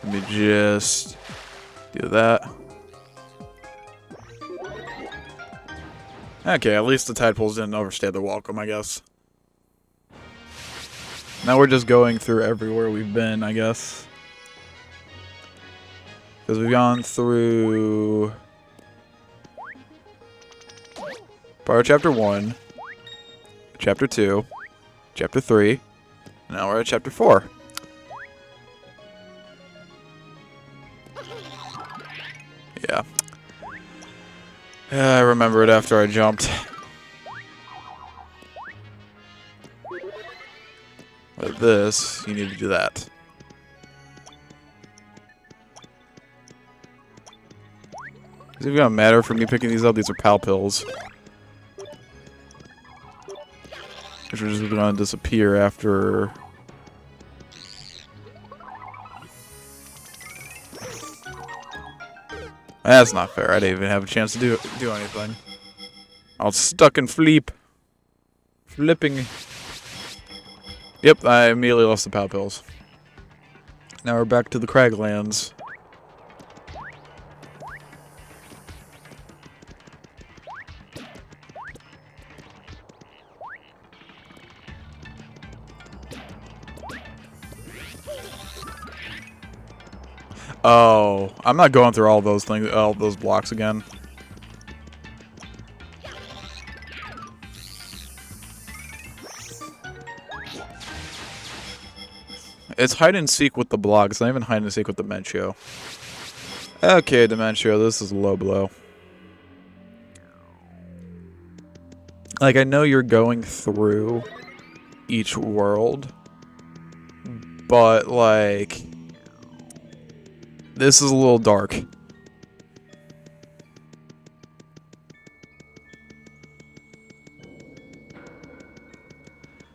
Let me just do that. Okay, at least the tide pools didn't overstay their welcome, I guess. Now we're just going through everywhere we've been, I guess. Because we've gone through part of Chapter 1, Chapter 2, Chapter 3, now we're at Chapter 4. Yeah. I remember it after I jumped. With this, you need to do that. Is it gonna matter for me picking these up? These are pal pills. Which are just gonna disappear after... That's not fair. I didn't even have a chance to do anything. I was stuck in Fleep. Flipping. Yep, I immediately lost the pal pills. Now we're back to the Craglands. Oh, I'm not going through all those things, all those blocks again. It's hide and seek with the blocks. It's not even hide and seek with Dementio. Okay, Dementio, this is a low blow. Like, I know you're going through each world, but like... This is a little dark.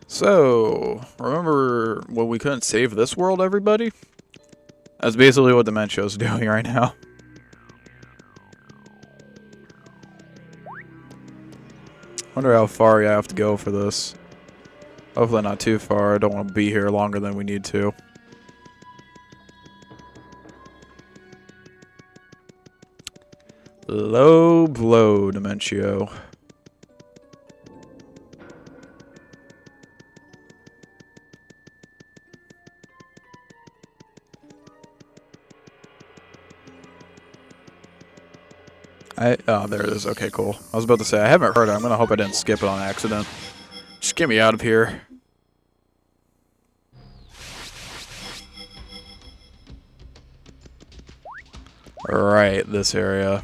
So, remember when we couldn't save this world, everybody? That's basically what Dementio's doing right now. Wonder how far I have to go for this. Hopefully not too far. I don't want to be here longer than we need to. Low blow, Dementio. Oh, there it is. Okay, cool. I was about to say, I haven't heard it. I'm gonna hope I didn't skip it on accident. Get me out of here. Right, this area.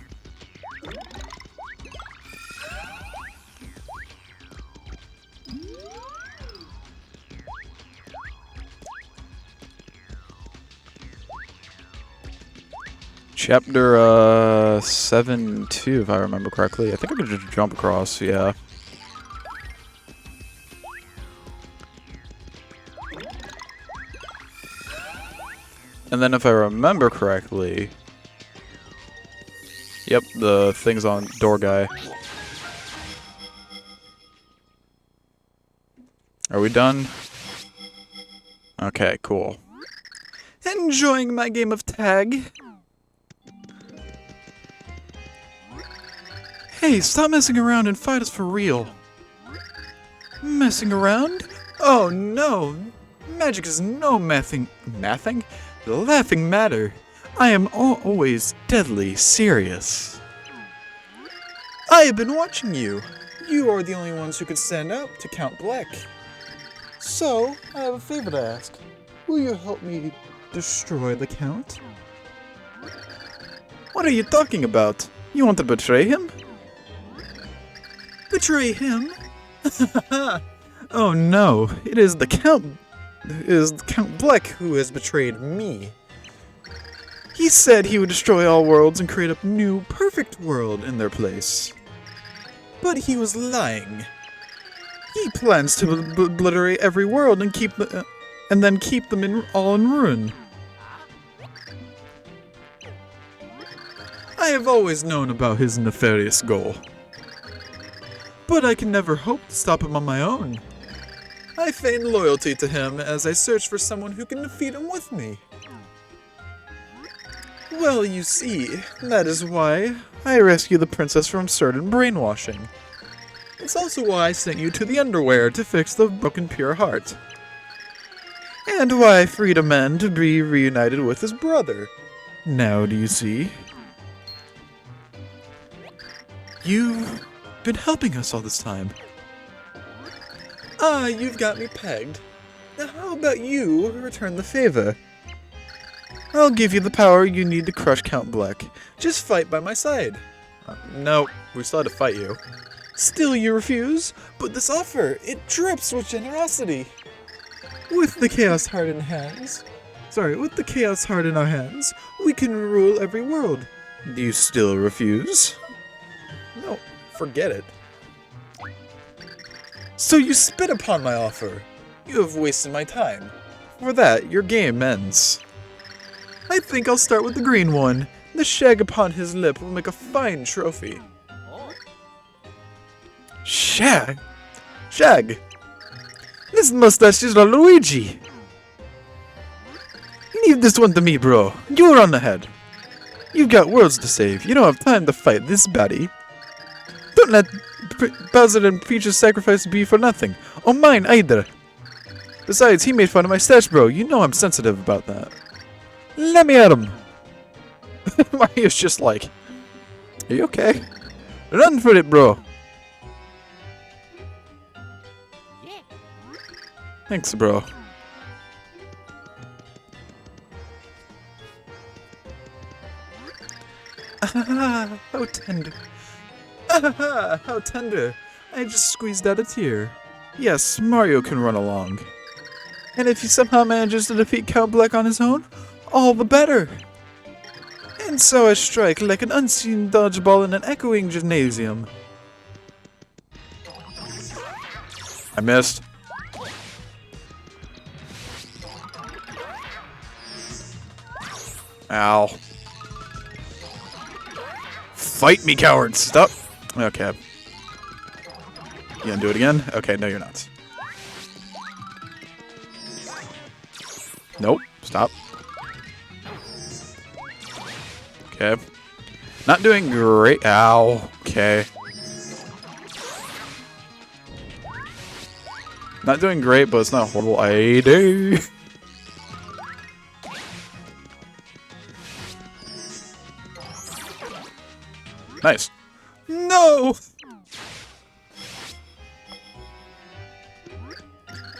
Chapter 7-2, if I remember correctly. I think I could just jump across, yeah. And then if I remember correctly... Yep, the thing's on door guy. Are we done? Okay, cool. Enjoying my game of tag? Hey, stop messing around and fight us for real. Messing around? Oh no! Magic is no mathing laughing matter. I am always deadly serious. I have been watching you. You are the only ones who could stand up to Count Black. So, I have a favor to ask. Will you help me destroy the Count? What are you talking about? You want to betray him? Betray him? Oh no, it is the Count Black who has betrayed me. He said he would destroy all worlds and create a new, perfect world in their place. But he was lying. He plans to obliterate every world and then keep them all in ruin. I have always known about his nefarious goal. But I can never hope to stop him on my own. I feign loyalty to him as I search for someone who can defeat him with me. Well, you see, that is why I rescued the princess from certain brainwashing. It's also why I sent you to the underwear to fix the broken pure heart. And why I freed a man to be reunited with his brother. Now do you see? You've been helping us all this time. Ah, you've got me pegged. Now how about you return the favor? I'll give you the power you need to crush Count Black. Just fight by my side. No, we still had to fight you. Still you refuse? But this offer, it drips with generosity. With the Chaos Heart in our hands, we can rule every world. Do you still refuse? No, forget it. So you spit upon my offer. You have wasted my time. For that, your game ends. I think I'll start with the green one. The shag upon his lip will make a fine trophy. Shag? Shag? This mustache is a Luigi. Leave this one to me, bro. You're on the head. You've got worlds to save. You don't have time to fight this baddie. Don't let Bowser and Peach's sacrifice be for nothing. Or mine either. Besides, he made fun of my stash, bro. You know I'm sensitive about that. Let me at him. Mario's just like, are you okay? Run for it, bro. Thanks, bro. Ah, how tender. Ah, how tender. I just squeezed out a tear. Yes, Mario can run along. And if he somehow manages to defeat Count Black on his own, all the better. And so I strike like an unseen dodgeball in an echoing gymnasium. I missed. Ow. Fight me, cowards! Stop! Okay. You gonna do it again? Okay, no you're not. Nope. Stop. Okay. Not doing great. Ow. Okay. Not doing great, but it's not a horrible idea. Nice. No!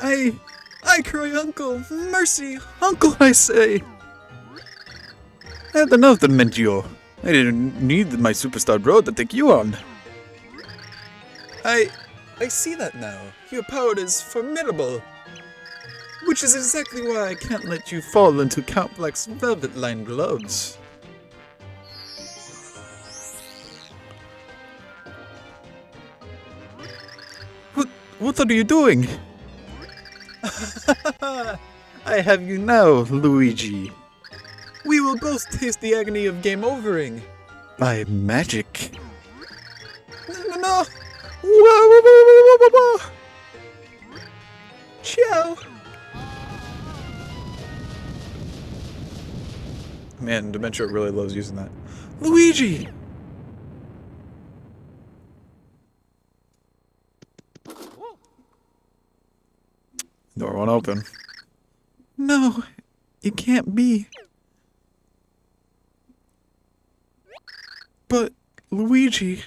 I cry, Uncle! Mercy! Uncle, I say! I had enough of Mentio. I didn't need my superstar bro to take you on. I see that now. Your power is formidable. Which is exactly why I can't let you fall into Count Black's velvet-lined gloves. What are you doing? I have you now, Luigi. We will both taste the agony of game overing. By magic. No. Whoa. Ciao. Man, Dementia really loves using that. Luigi! Door won't open. No, it can't be. But, Luigi...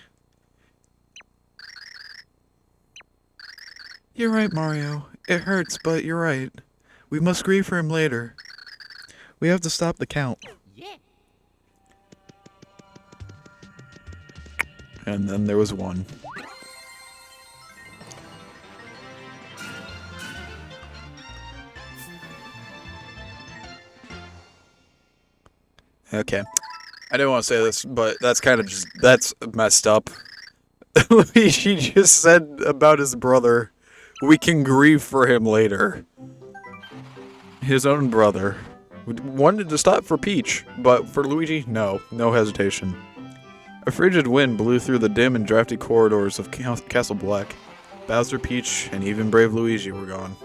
You're right, Mario. It hurts, but you're right. We must grieve for him later. We have to stop the count. Yeah. And then there was one. Okay. I didn't want to say this, but that's kind of just... That's messed up. Luigi just said about his brother, we can grieve for him later. His own brother. Wanted to stop for Peach, but for Luigi, no. No hesitation. A frigid wind blew through the dim and drafty corridors of Castle Black. Bowser, Peach, and even brave Luigi were gone.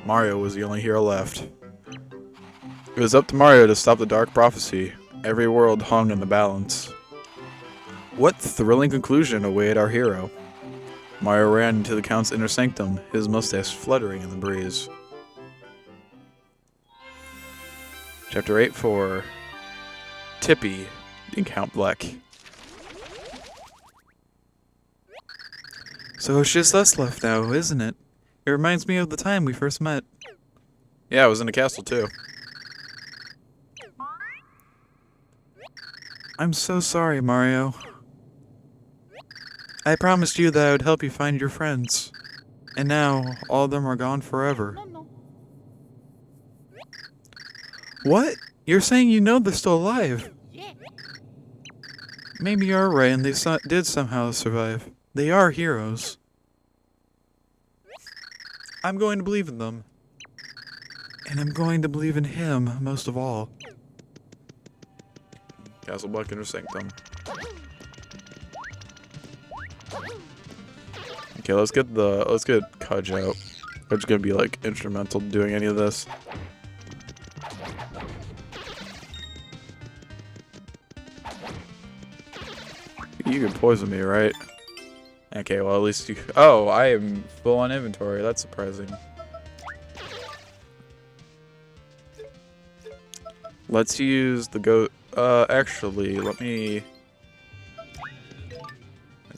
Mario was the only hero left. It was up to Mario to stop the dark prophecy. Every world hung in the balance. What thrilling conclusion awaited our hero? Mario ran into the Count's inner sanctum, his mustache fluttering in the breeze. Chapter 8-4 Tippy in Count Black. So it's just us left now, isn't it? It reminds me of the time we first met. Yeah, I was in the castle too. I'm so sorry, Mario. I promised you that I would help you find your friends. And now, all of them are gone forever. What? You're saying you know they're still alive? Maybe you're right and they did somehow survive. They are heroes. I'm going to believe in them. And I'm going to believe in him most of all. Castle Block inner sanctum. Okay, let's get Cudge out. Cudge's gonna be like instrumental to doing any of this. You can poison me, right? Okay, well at least you... Oh, I am full on inventory. That's surprising. Let's use the goat... actually, let me...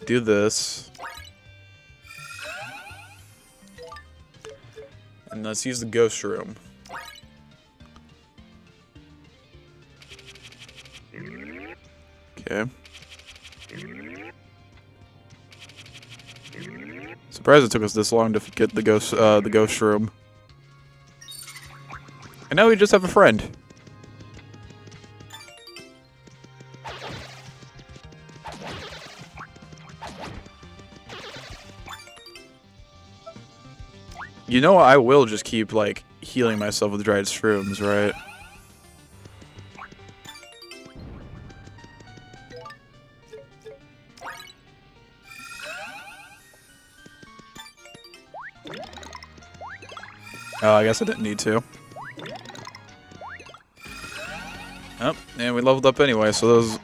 do this. And let's use the ghost room. Okay. Surprised it took us this long to get the ghost room. And now we just have a friend. You know I will just keep, like, healing myself with dried shrooms, right? Oh, I guess I didn't need to. Oh, and we leveled up anyway, so those...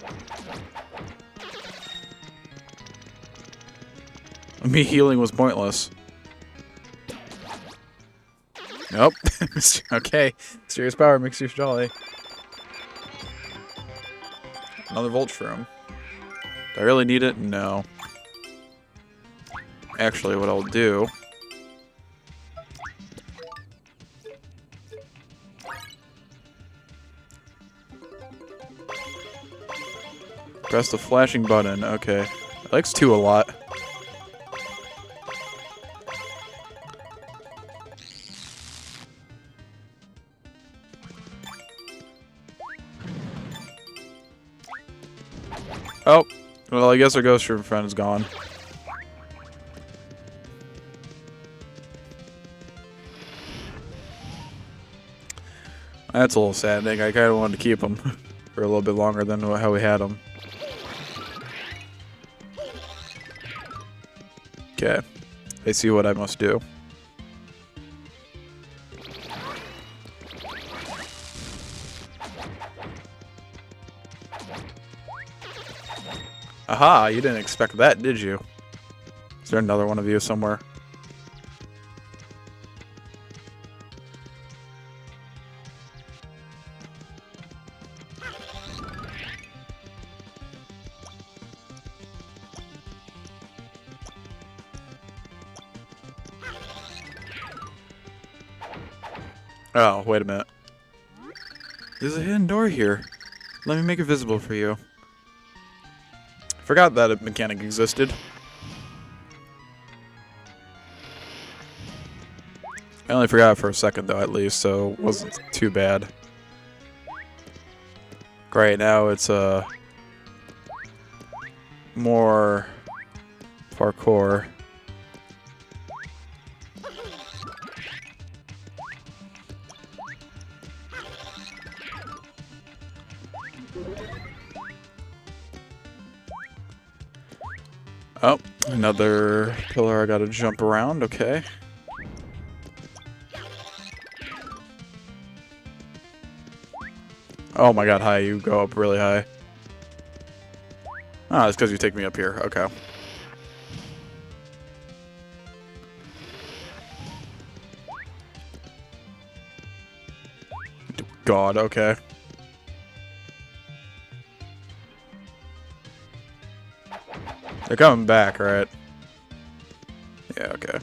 Me healing was pointless. Nope. Okay. Serious power makes you jolly. Another Volt Shroom. Do I really need it? No. Actually, what I'll do... Press the flashing button. Okay. It likes 2 a lot. Oh. Well, I guess our ghost room friend is gone. That's a little saddening. I kind of wanted to keep him for a little bit longer than how we had him. Okay. I see what I must do. Aha, you didn't expect that, did you? Is there another one of you somewhere? Oh, wait a minute. There's a hidden door here. Let me make it visible for you. Forgot that a mechanic existed. I only forgot it for a second though, at least, so it wasn't too bad. Great, now it's more parkour. Oh, another pillar I gotta jump around, okay. Oh my god, hi, you go up really high. Ah, it's because you take me up here, okay. God, okay. They're coming back, right? Yeah, okay.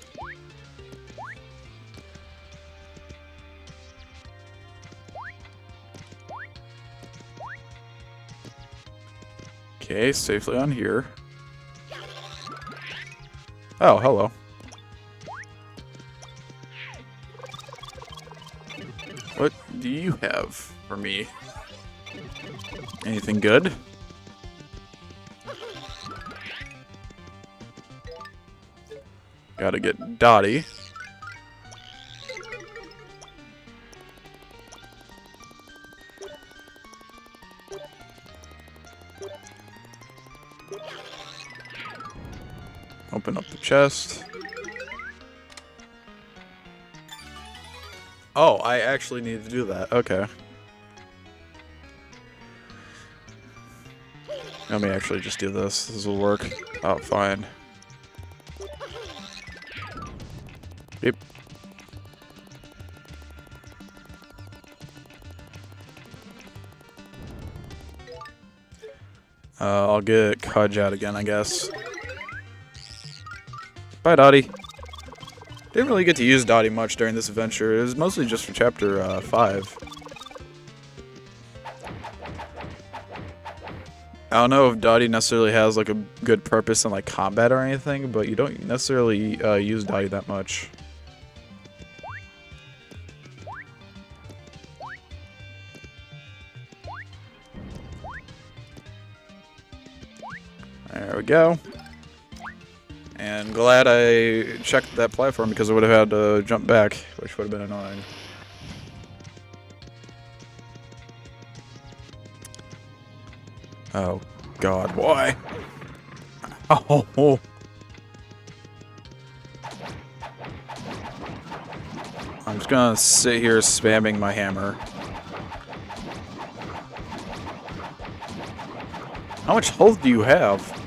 Okay, safely on here. Oh, hello. What do you have for me? Anything good? Gotta get Dottie. Open up the chest. Oh, I actually need to do that. Okay. Let me actually just do this. This will work out fine. Yep. I'll get Cudge out again, I guess. Bye, Dottie. Didn't really get to use Dottie much during this adventure. It was mostly just for chapter 5. I don't know if Dottie necessarily has like a good purpose in like combat or anything, but you don't necessarily use Dottie that much. There we go. And glad I checked that platform because I would have had to jump back, which would have been annoying. Oh, God, why? Oh. I'm just gonna sit here spamming my hammer. How much health do you have?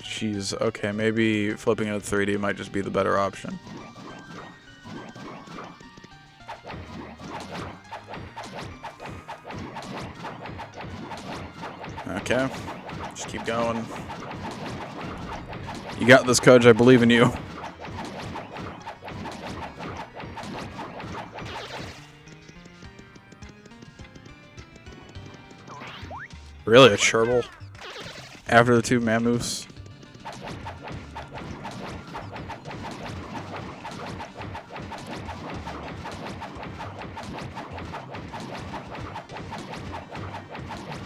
Jeez, okay, maybe flipping it to 3D might just be the better option. Okay, just keep going. You got this, Cudge, I believe in you. Really, a Cherble? After the 2 Mammoths?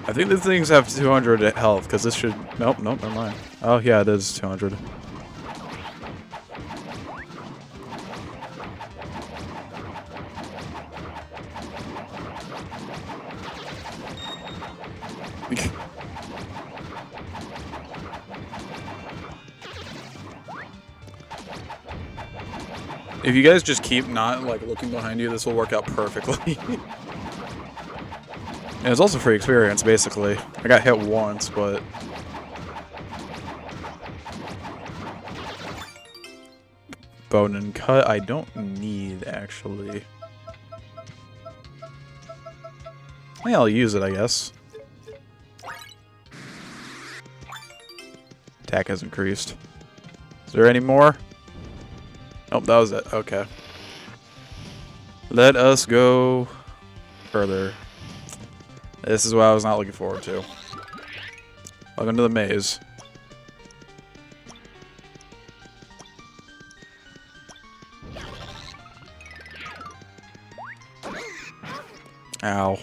I think these things have 200 health, because this should... Nope, never mind. Oh, yeah, it is 200. If you guys just keep not, like, looking behind you, this will work out perfectly. And it's also free experience, basically. I got hit once, but... Bone and cut, I don't need, actually. Yeah, I'll use it, I guess. Attack has increased. Is there any more? Nope, that was it. Okay. Let us go further. This is what I was not looking forward to. Welcome to the maze. Ow.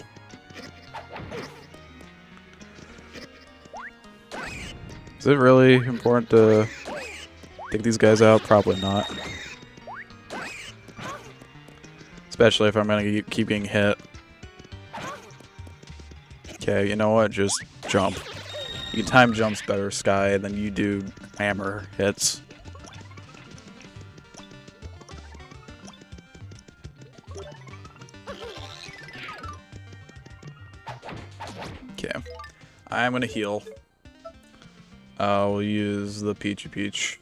Is it really important to take these guys out? Probably not. Especially if I'm gonna keep getting hit. Okay, you know what? Just jump. You time jumps better, Sky, than you do hammer hits. Okay. I'm gonna heal. We'll use the Peachy Peach.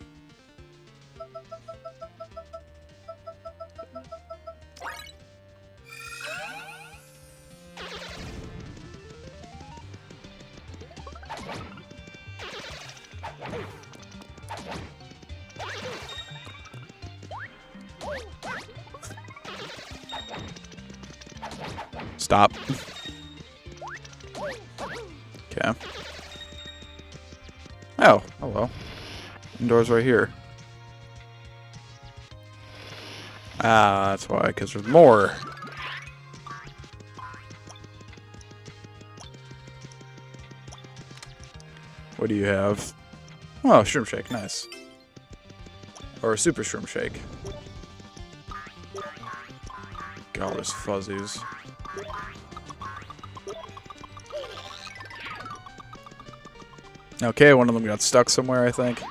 Stop. Okay. Oh, hello. Indoors right here. Ah, that's why, because there's more. What do you have? Oh, Shroom Shake, nice. Or a Super Shroom Shake. Got all those fuzzies. Okay, one of them got stuck somewhere, I think.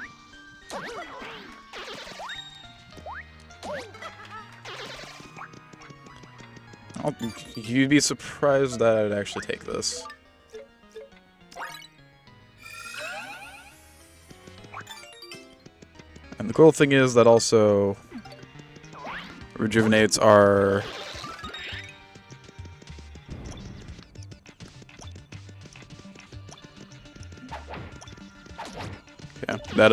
You'd be surprised that I'd actually take this. And the cool thing is that also rejuvenates our... Yeah, that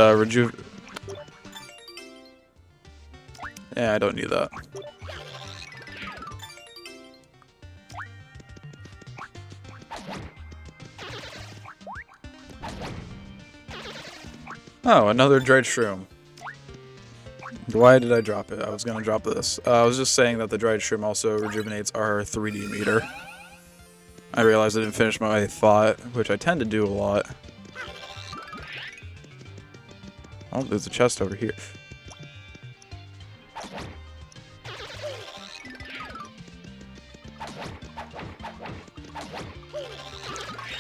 Yeah, I don't need that. Oh, another dried shroom. Why did I drop it? I was gonna drop this. I was just saying that the dried shroom also rejuvenates our 3D meter. I realized I didn't finish my thought, which I tend to do a lot. Oh, there's a chest over here.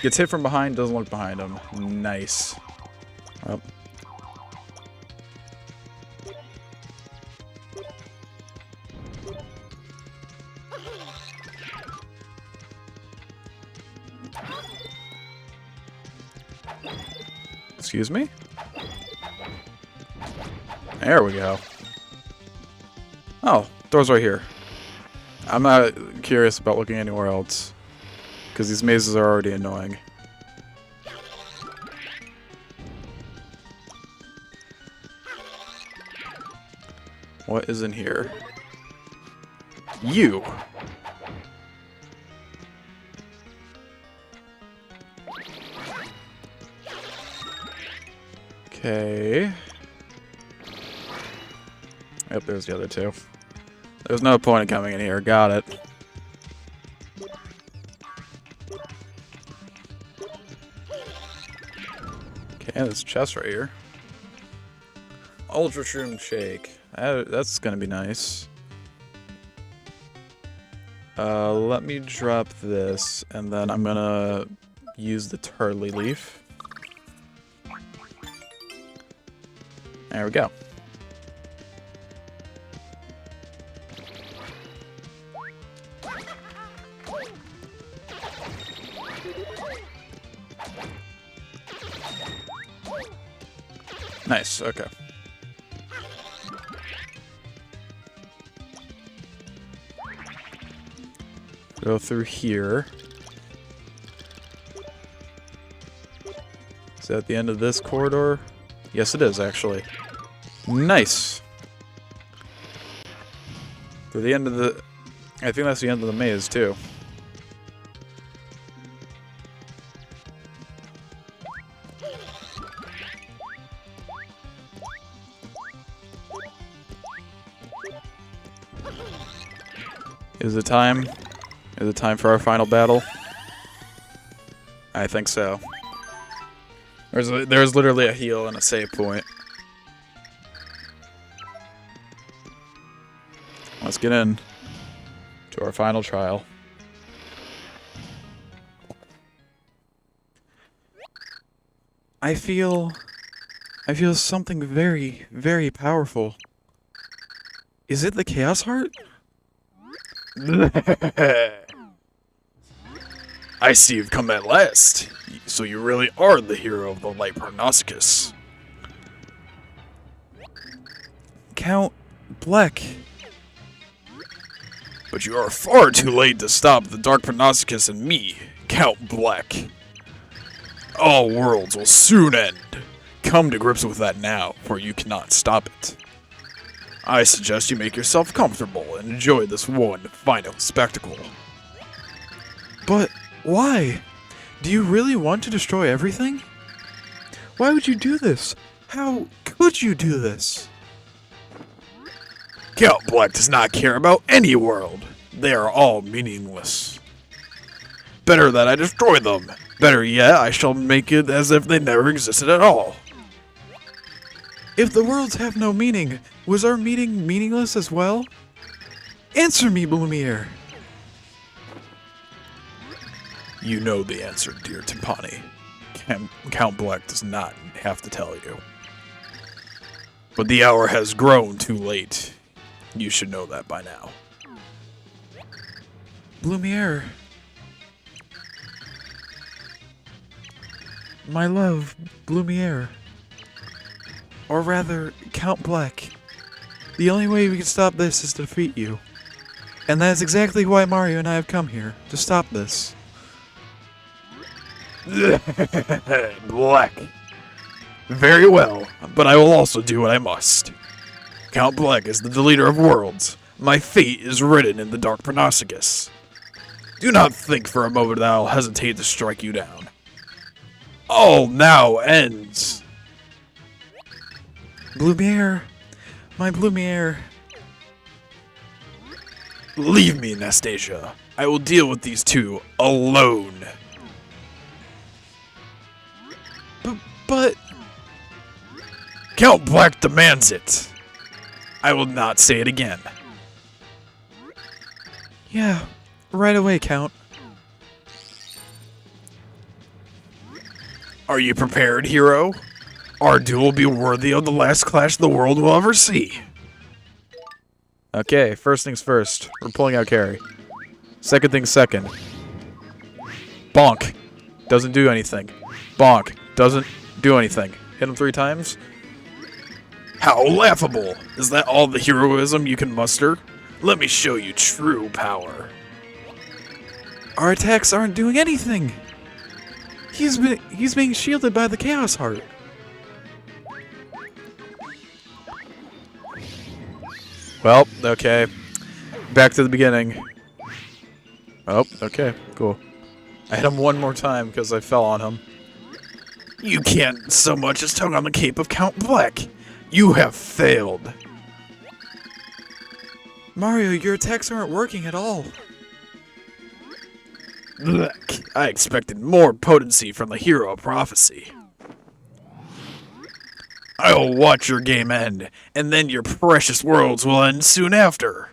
Gets hit from behind, doesn't look behind him. Nice. Well. Excuse me? There we go. Oh, door's right here. I'm not curious about looking anywhere else, because these mazes are already annoying. What is in here? You! Okay. Yep, there's the other two. There's no point in coming in here. Got it. Okay, this chest right here. Ultra Shroom Shake. That's gonna be nice. Let me drop this, and then I'm gonna use the Turley Leaf. There we go. Nice, okay. Go through here. Is that the end of this corridor? Yes, it is, actually. Nice! To the end of the... I think that's the end of the maze, too. Is it time? Is it time for our final battle? I think so. There's literally a heal and a save point. Let's get in to our final trial. I feel something very, very powerful. Is it the Chaos Heart? I see you've come at last. So you really are the hero of the Light Parnassus. Count Black. But you are far too late to stop the Dark Parnassus and me, Count Black. All worlds will soon end. Come to grips with that now, for you cannot stop it. I suggest you make yourself comfortable and enjoy this one final spectacle. But why? Do you really want to destroy everything? Why would you do this? How could you do this? Count Black does not care about any world. They are all meaningless. Better that I destroy them. Better yet, I shall make it as if they never existed at all. If the worlds have no meaning, was our meeting meaningless as well? Answer me, Blumiere. You know the answer, dear Timpani. Count Black does not have to tell you. But the hour has grown too late. You should know that by now. Blumiere. My love, Blumiere. Or rather, Count Black. The only way we can stop this is to defeat you. And that is exactly why Mario and I have come here, to stop this. Black. Very well, but I will also do what I must. Count Black is the deleter of worlds. My fate is written in the Dark Parnassus. Do not think for a moment that I'll hesitate to strike you down. All now ends. Blumiere. My Blumiere. Leave me, Anastasia. I will deal with these two alone. But... Count Black demands it. I will not say it again. Yeah, right away, Count. Are you prepared, hero? Our duel will be worthy of the last clash the world will ever see. Okay, first things first. We're pulling out Carrie. Second things second. Bonk. Doesn't do anything. Bonk. Doesn't do anything. Hit him 3 times. How laughable! Is that all the heroism you can muster? Let me show you true power. Our attacks aren't doing anything. He's being shielded by the Chaos Heart. Well, okay. Back to the beginning. Oh, okay, cool. I hit him one more time because I fell on him. You can't so much as tug on the cape of Count Black. You have failed. Mario, your attacks aren't working at all. Blech. I expected more potency from the hero of prophecy. I'll watch your game end, and then your precious worlds will end soon after.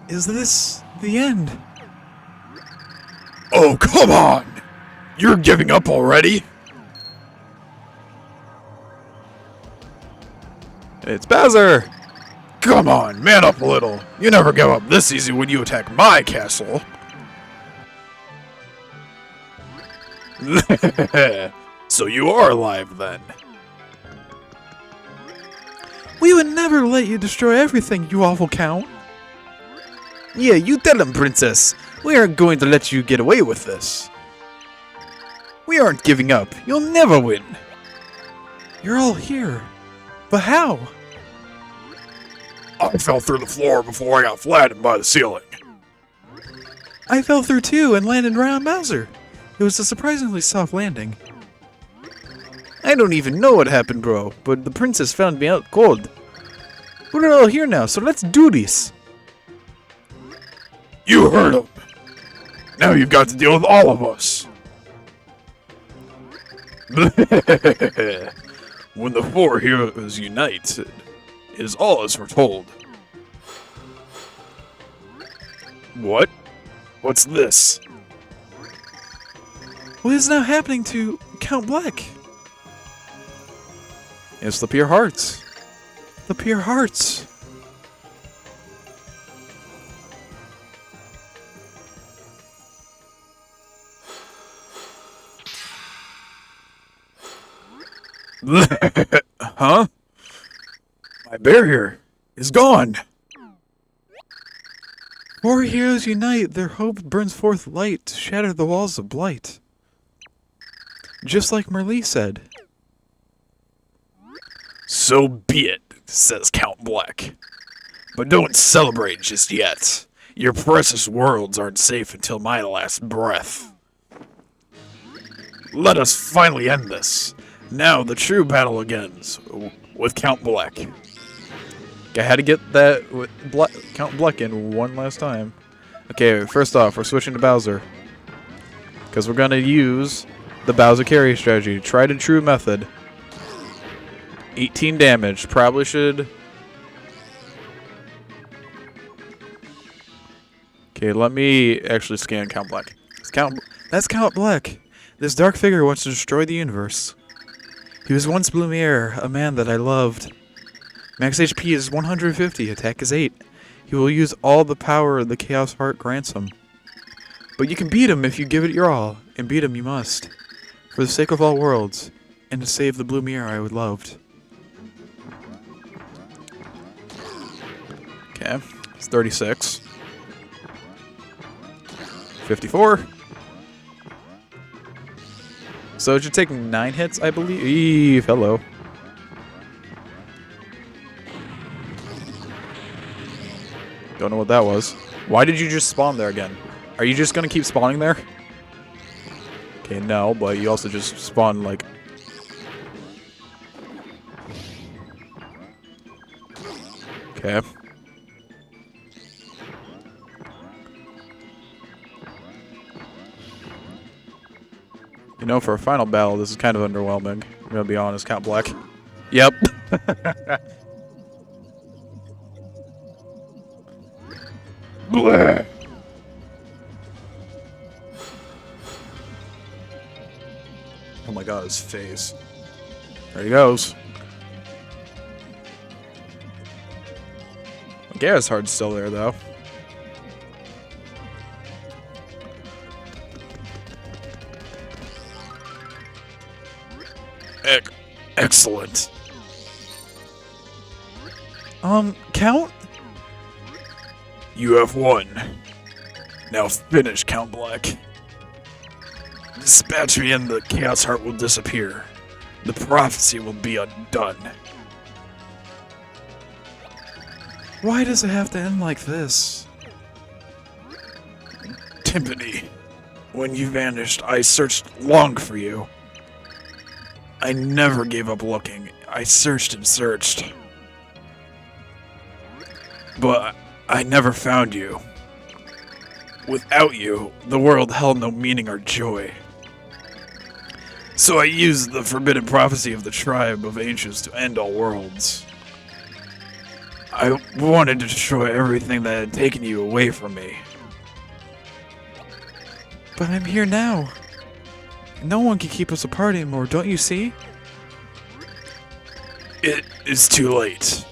Is this the end? Oh, come on! You're giving up already? It's Bowser! Come on, man up a little. You never give up this easy when you attack my castle. So you are alive then. We would never let you destroy everything, you awful Count. Yeah, you tell him, Princess. We aren't going to let you get away with this. We aren't giving up. You'll never win. You're all here. But how? I fell through the floor before I got flattened by the ceiling. I fell through too and landed right on Bowser. It was a surprisingly soft landing. I don't even know what happened, bro, but the princess found me out cold. We're all here now, so let's do this. You heard him. Now you've got to deal with all of us. When the four heroes unite, it is all as foretold. What? What's this? What is now happening to Count Black? It's the pure hearts. The pure hearts. Huh? My barrier is gone. Four heroes unite, their hope burns forth light to shatter the walls of blight. Just like Merlee said. So be it, says Count Black. But don't celebrate just yet. Your precious worlds aren't safe until my last breath. Let us finally end this. Now the true battle begins with Count Black. I had to get that with Count Black in one last time. Okay, first off, we're switching to Bowser. Because we're going to use the Bowser carry strategy. Tried and true method. 18 damage. Probably should... Okay, let me actually scan Count Black. That's Count Black. This dark figure wants to destroy the universe. He was once Blumiere, a man that I loved. Max HP is 150, attack is 8. He will use all the power the Chaos Heart grants him. But you can beat him if you give it your all, and beat him you must. For the sake of all worlds, and to save the Blumiere I would loved. Okay, it's 36. 54. So it should take 9 hits, I believe. Hello. Don't know what that was. Why did you just spawn there again? Are you just gonna keep spawning there? Okay, no, but you also just spawned like... Okay. You know, for a final battle, this is kind of underwhelming. I'm gonna be honest, Count Black. Yep. Bleh. Oh my god, his face. There he goes. Garrett's Heart's still there, though. Excellent. Count? You have won. Now finish, Count Black. Dispatch me and the Chaos Heart will disappear. The prophecy will be undone. Why does it have to end like this? Timpani. When you vanished, I searched long for you. I never gave up looking. I searched and searched. But I never found you. Without you, the world held no meaning or joy. So I used the forbidden prophecy of the tribe of ancients to end all worlds. I wanted to destroy everything that had taken you away from me. But I'm here now. No one can keep us apart anymore, don't you see? It is too late.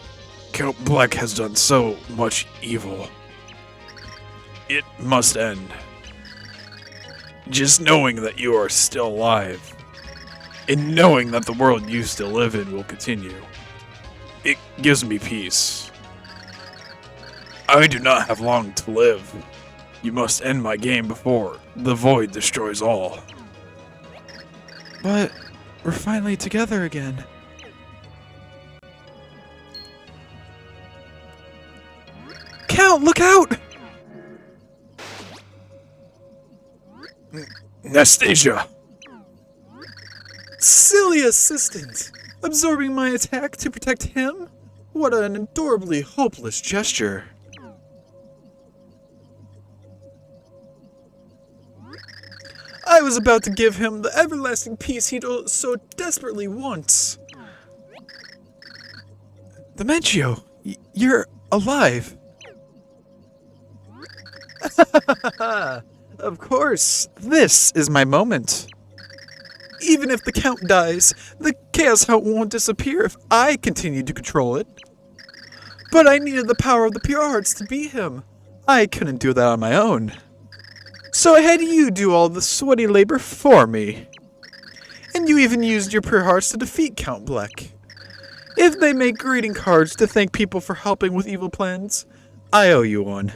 Count Black has done so much evil. It must end. Just knowing that you are still alive, and knowing that the world you still live in will continue, it gives me peace. I do not have long to live. You must end my game before the void destroys all. But we're finally together again. Count, look out! Nastasia! Silly assistant! Absorbing my attack to protect him? What an adorably hopeless gesture. I was about to give him the everlasting peace he so desperately wants. Dementio, you're alive. Of course, this is my moment. Even if the Count dies, the Chaos Heart won't disappear if I continue to control it. But I needed the power of the Pure Hearts to beat him. I couldn't do that on my own. So I had you do all the sweaty labor for me. And you even used your Pure Hearts to defeat Count Black. If they make greeting cards to thank people for helping with evil plans, I owe you one.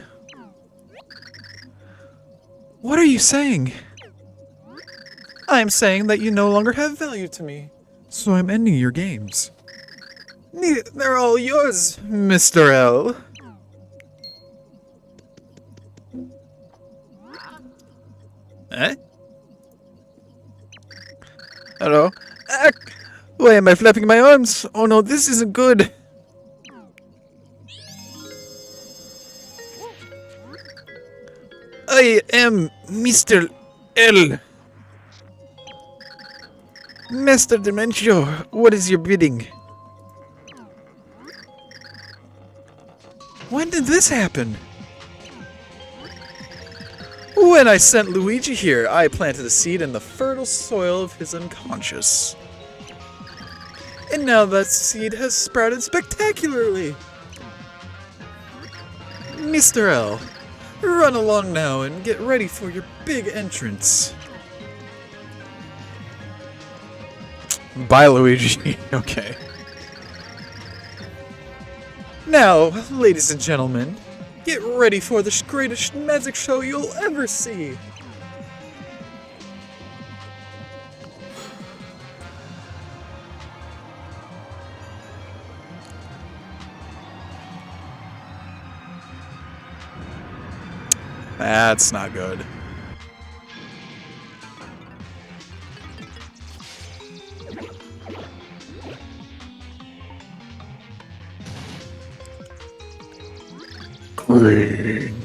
What are you saying? I'm saying that you no longer have value to me, so I'm ending your games. They're all yours, Mr. L. Eh? Hello? Why am I flapping my arms? Oh no, this isn't good. I am Mr. L. Master Dementio, what is your bidding? When did this happen? When I sent Luigi here, I planted a seed in the fertile soil of his unconscious. And now that seed has sprouted spectacularly. Mr. L, run along now and get ready for your big entrance. Bye, Luigi. Okay. Now, ladies and gentlemen, get ready for the greatest magic show you'll ever see. That's not good. Green.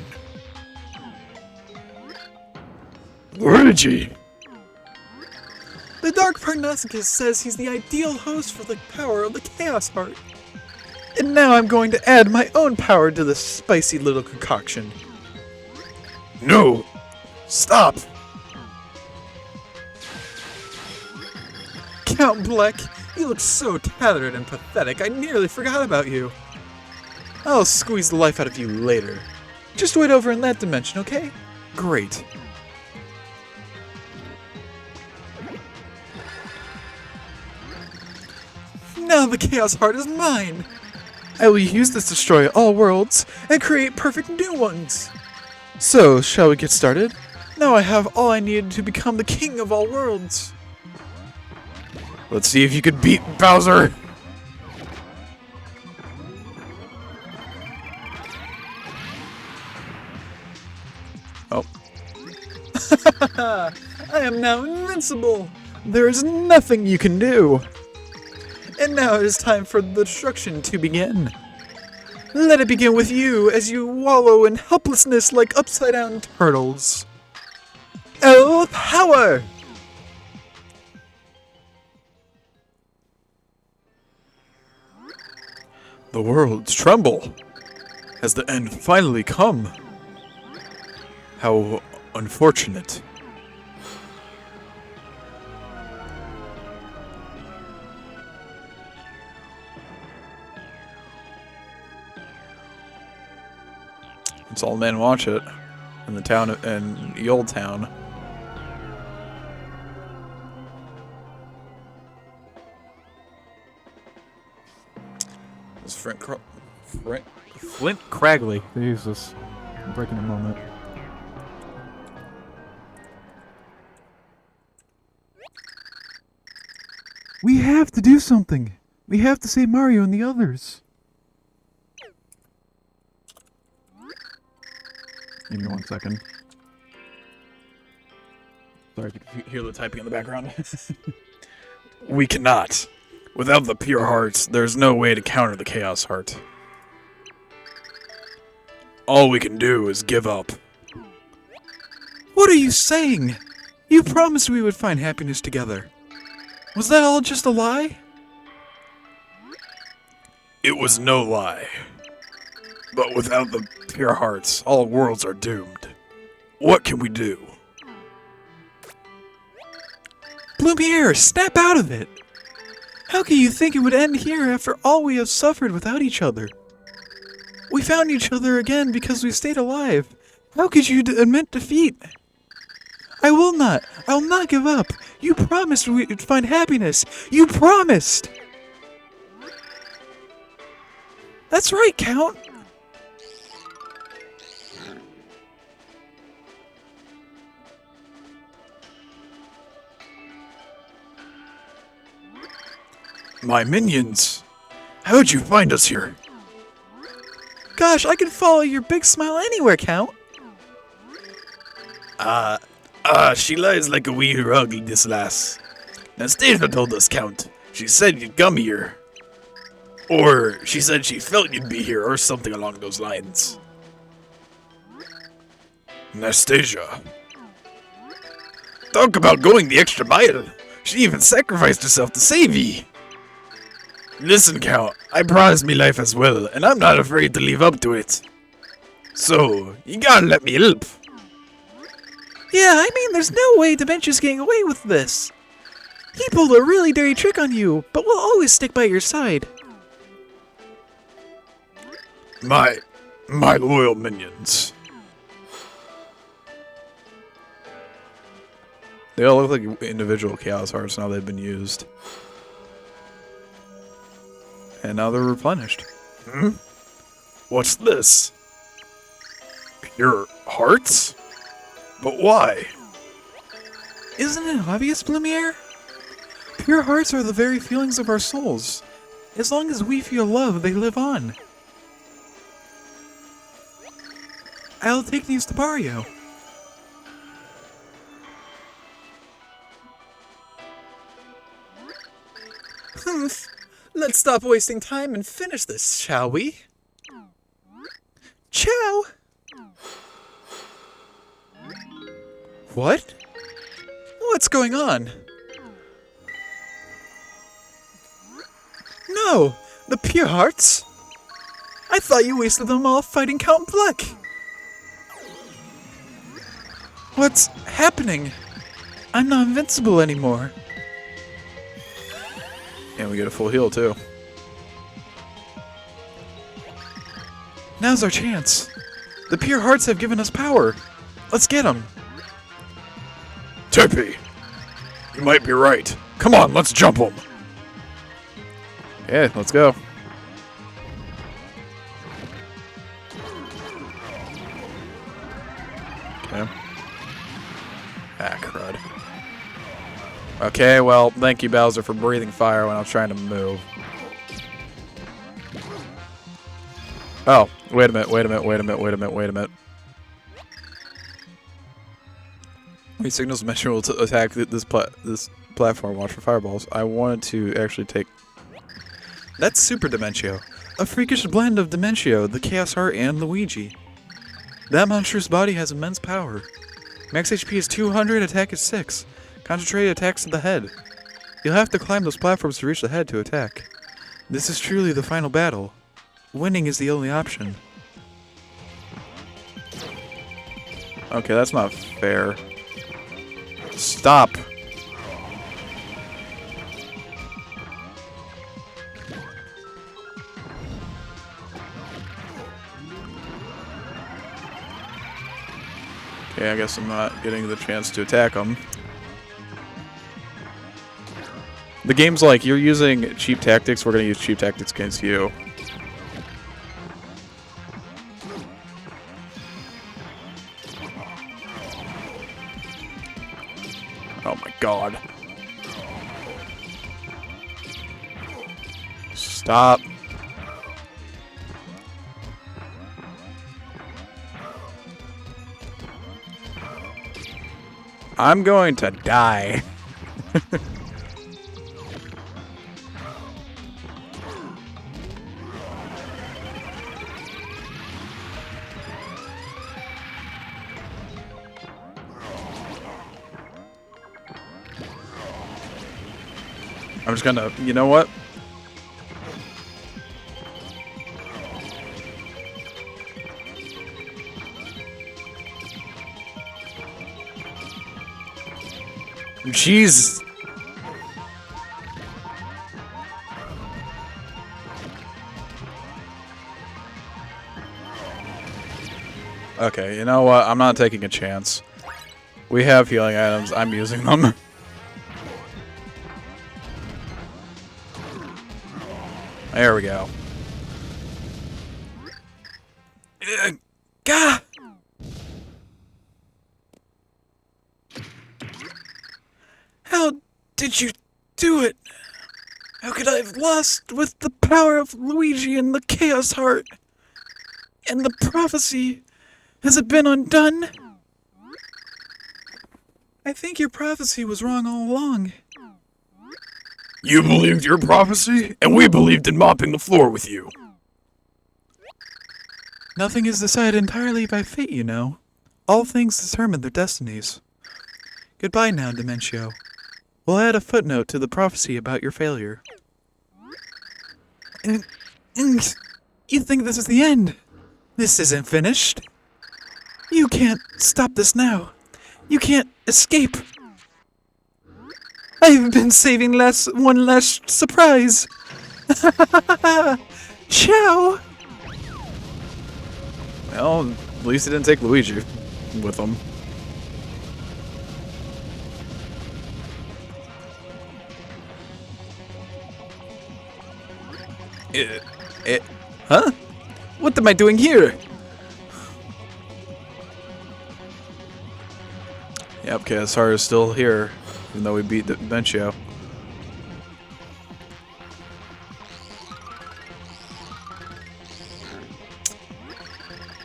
Luigi! The Dark Prognosticus says he's the ideal host for the power of the Chaos Heart. And now I'm going to add my own power to this spicy little concoction. No! Stop! Count Black, you look so tattered and pathetic, I nearly forgot about you. I'll squeeze the life out of you later. Just wait over in that dimension, okay? Great. Now the Chaos Heart is mine! I will use this to destroy all worlds and create perfect new ones. So, shall we get started? Now I have all I needed to become the king of all worlds. Let's see if you could beat Bowser! Oh. I am now invincible! There is nothing you can do! And now it is time for the destruction to begin. Let it begin with you as you wallow in helplessness like upside-down turtles. Oh, power! The worlds tremble. Has the end finally come? How unfortunate. It's all men watch it in the town in the old town. It's Flint Cragley. Jesus, I'm breaking a moment. We have to do something. We have to save Mario and the others. Give me 1 second. Sorry if you can hear the typing in the background. We cannot. Without the pure hearts, there's no way to counter the Chaos Heart. All we can do is give up. What are you saying? You promised we would find happiness together. Was that all just a lie? It was no lie. But without the pure hearts, all worlds are doomed. What can we do? Blumiere, snap out of it! How can you think it would end here after all we have suffered without each other? We found each other again because we stayed alive. How could you admit defeat? I will not give up. You promised we'd find happiness. You promised! That's right, Count. My minions! How'd you find us here? Gosh, I can follow your big smile anywhere, Count. She lies like a wee rug, this lass. Nastasia told us, Count. She said you'd come here. Or she said she felt you'd be here, or something along those lines. Nastasia. Talk about going the extra mile. She even sacrificed herself to save ye. Listen, Count, I promised me life as well, and I'm not afraid to live up to it. So, you gotta let me help. Yeah, I mean, there's no way Dementia's getting away with this. He pulled a really dirty trick on you, but we'll always stick by your side. My loyal minions. They all look like individual Chaos Hearts now they've been used. And now they're replenished. Hmm? What's this? Pure hearts? But why? Isn't it obvious, Blumiere? Pure hearts are the very feelings of our souls. As long as we feel love, they live on. I'll take these to Mario. Let's stop wasting time and finish this, shall we? Ciao! What? What's going on? No! The pure hearts? I thought you wasted them all fighting Count Bleck! What's happening? I'm not invincible anymore. And we get a full heal, too. Now's our chance. The pure hearts have given us power. Let's get them. Tippy, you might be right. Come on, let's jump them. Yeah, let's go. Okay. Ah, crud. Okay, well, thank you, Bowser, for breathing fire when I was trying to move. Oh, wait a minute. He signals Dementio will attack this platform. Watch for fireballs. I wanted to actually take... That's Super Dementio. A freakish blend of Dementio, the Chaos Heart, and Luigi. That monstrous body has immense power. Max HP is 200, attack is 6. Concentrated attacks to the head. You'll have to climb those platforms to reach the head to attack. This is truly the final battle. Winning is the only option. Okay, that's not fair. Stop. Okay, I guess I'm not getting the chance to attack him. The game's like, you're using cheap tactics, we're gonna use cheap tactics against you. Oh my god. Stop. I'm going to die. I'm just gonna, you know what? Jeez. Okay, you know what? I'm not taking a chance. We have healing items. I'm using them. There we go. Gah! How did you do it? How could I have lost with the power of Luigi and the Chaos Heart? And the prophecy? Has it been undone? I think your prophecy was wrong all along. You believed your prophecy, and we believed in mopping the floor with you. Nothing is decided entirely by fate, you know. All things determine their destinies. Goodbye now, Dementio. We'll add a footnote to the prophecy about your failure. You think this is the end? This isn't finished. You can't stop this now. You can't escape. I've been saving one last surprise. Ciao. Well, at least he didn't take Luigi with him. Huh? What am I doing here? Yep, KSR is still here, even though we beat Dementio.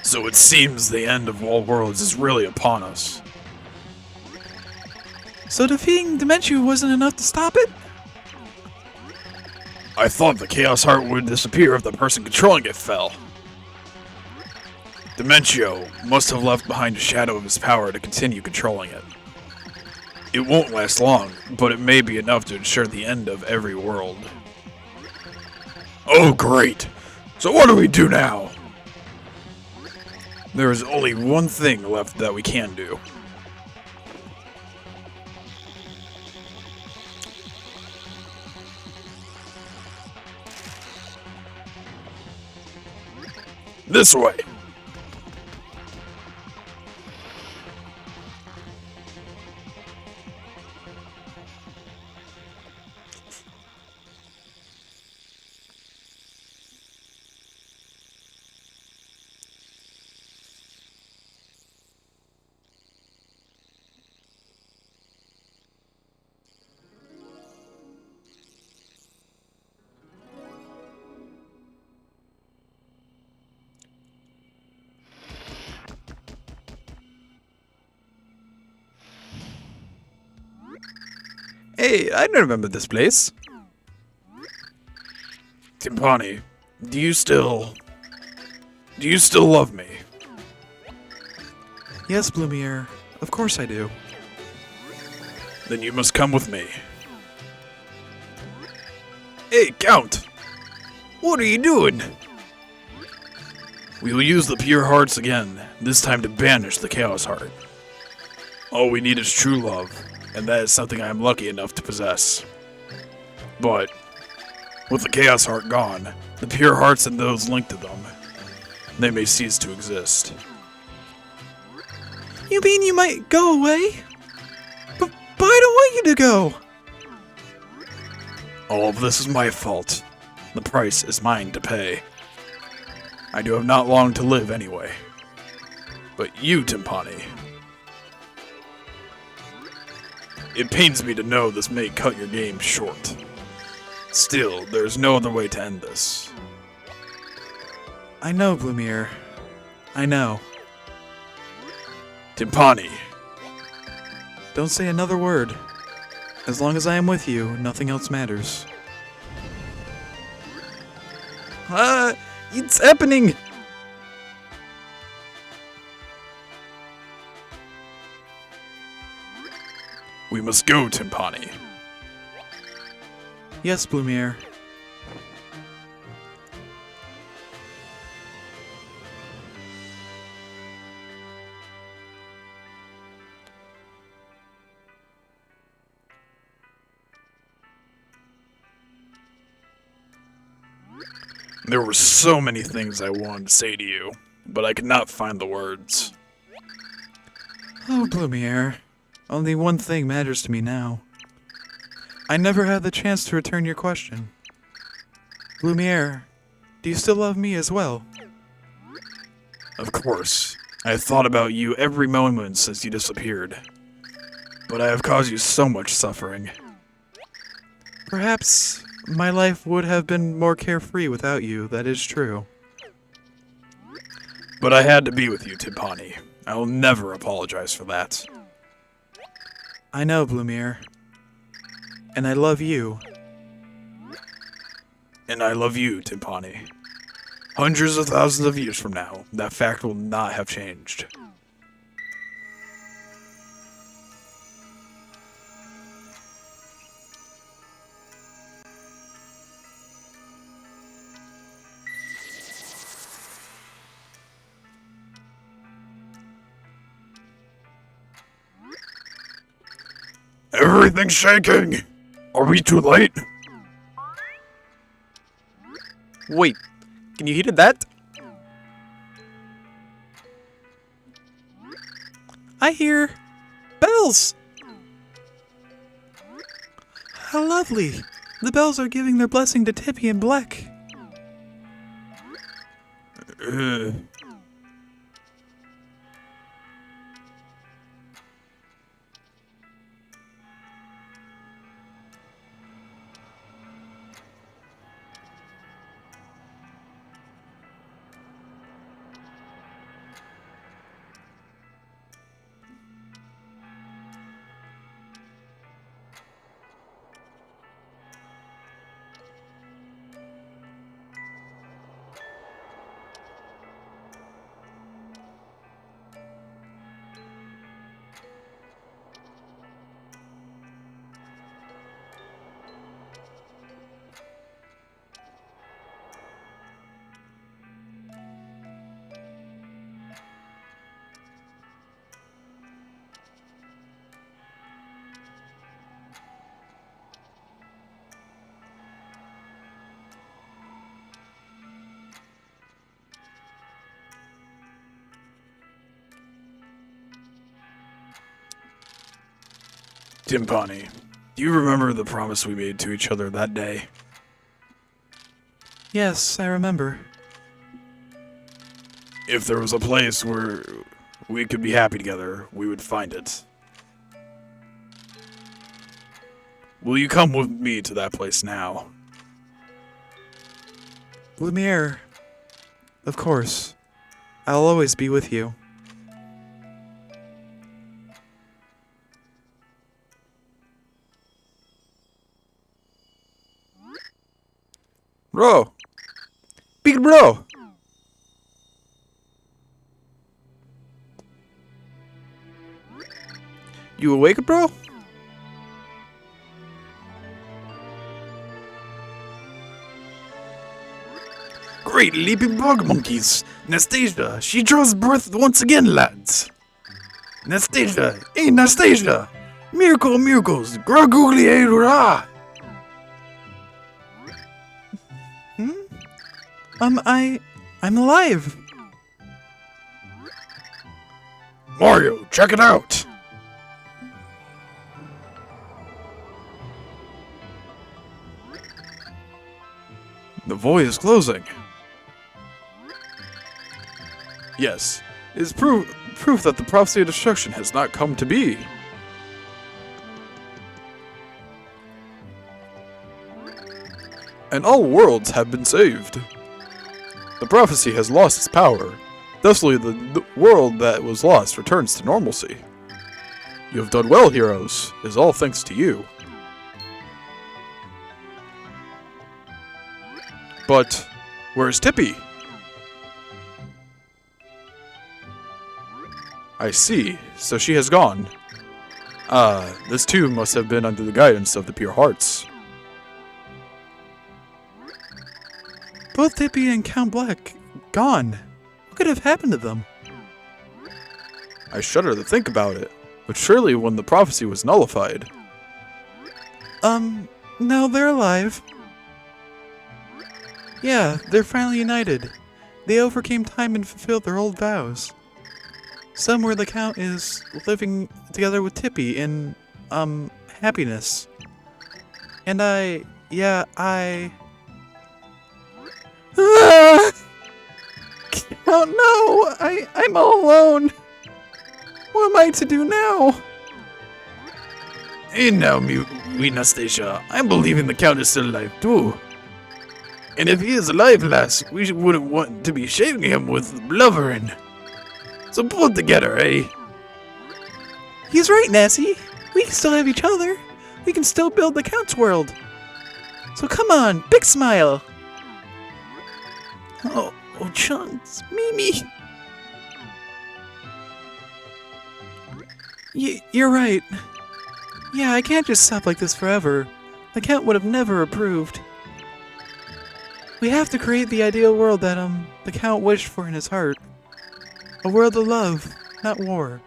So it seems the end of all worlds is really upon us. So defeating Dementio wasn't enough to stop it? I thought the Chaos Heart would disappear if the person controlling it fell. Dementio must have left behind a shadow of his power to continue controlling it. It won't last long, but it may be enough to ensure the end of every world. Oh great! So what do we do now? There is only one thing left that we can do. This way! Hey, I remember this place. Timpani, do you still love me? Yes, Blumiere. Of course I do. Then you must come with me. Hey, Count! What are you doing? We will use the pure hearts again, this time to banish the Chaos Heart. All we need is true love, and that is something I am lucky enough to possess. But, with the Chaos Heart gone, the pure hearts and those linked to them, they may cease to exist. You mean you might go away? But I don't want you to go! All of this is my fault. The price is mine to pay. I do have not long to live anyway. But you, Timpani. It pains me to know this may cut your game short. Still, there's no other way to end this. I know, Blumiere. I know. Timpani. Don't say another word. As long as I am with you, nothing else matters. It's happening! We must go, Timpani. Yes, Blumiere. There were so many things I wanted to say to you, but I could not find the words. Oh, Blumiere. Only one thing matters to me now. I never had the chance to return your question. Blumiere, do you still love me as well? Of course. I have thought about you every moment since you disappeared. But I have caused you so much suffering. Perhaps my life would have been more carefree without you, that is true. But I had to be with you, Timpani. I will never apologize for that. I know, Blumiere. And I love you. And I love you, Timpani. Hundreds of thousands of years from now, that fact will not have changed. Everything's shaking! Are we too late? Wait, can you hear that? I hear bells! How lovely! The bells are giving their blessing to Tippy and Black. Timpani, do you remember the promise we made to each other that day? Yes, I remember. If there was a place where we could be happy together, we would find it. Will you come with me to that place now? Blumiere, of course. I'll always be with you. Bro! Big bro! You awake, bro? Great leaping bug monkeys! Nastasia, she draws breath once again, lads! Nastasia! Hey, Nastasia! Miracles! Gragugliera! I'm alive. Mario, check it out! The void is closing. Yes, it is proof that the prophecy of destruction has not come to be. And all worlds have been saved. The prophecy has lost its power. Thusly, the world that was lost returns to normalcy. You have done well, heroes. It is all thanks to you. But, where's Tippy? I see. So she has gone. This too must have been under the guidance of the pure hearts. Both Tippy and Count Black gone. What could have happened to them? I shudder to think about it, but surely when the prophecy was nullified. No, they're alive. Yeah, they're finally united. They overcame time and fulfilled their old vows. Somewhere the Count is living together with Tippy in, happiness. And I... Oh no! I'm all alone! What am I to do now? Hey now, wee Nastasia, I believe in the Count is still alive too. And if he is alive, lass, we wouldn't want to be shaving him with blubbering. So pull it together, eh? He's right, Nessie. We can still have each other. We can still build the Count's world. So come on, big smile. Oh, Chunks, Mimi. You're right. Yeah, I can't just stop like this forever. The Count would have never approved. We have to create the ideal world that, the Count wished for in his heart. A world of love, not war.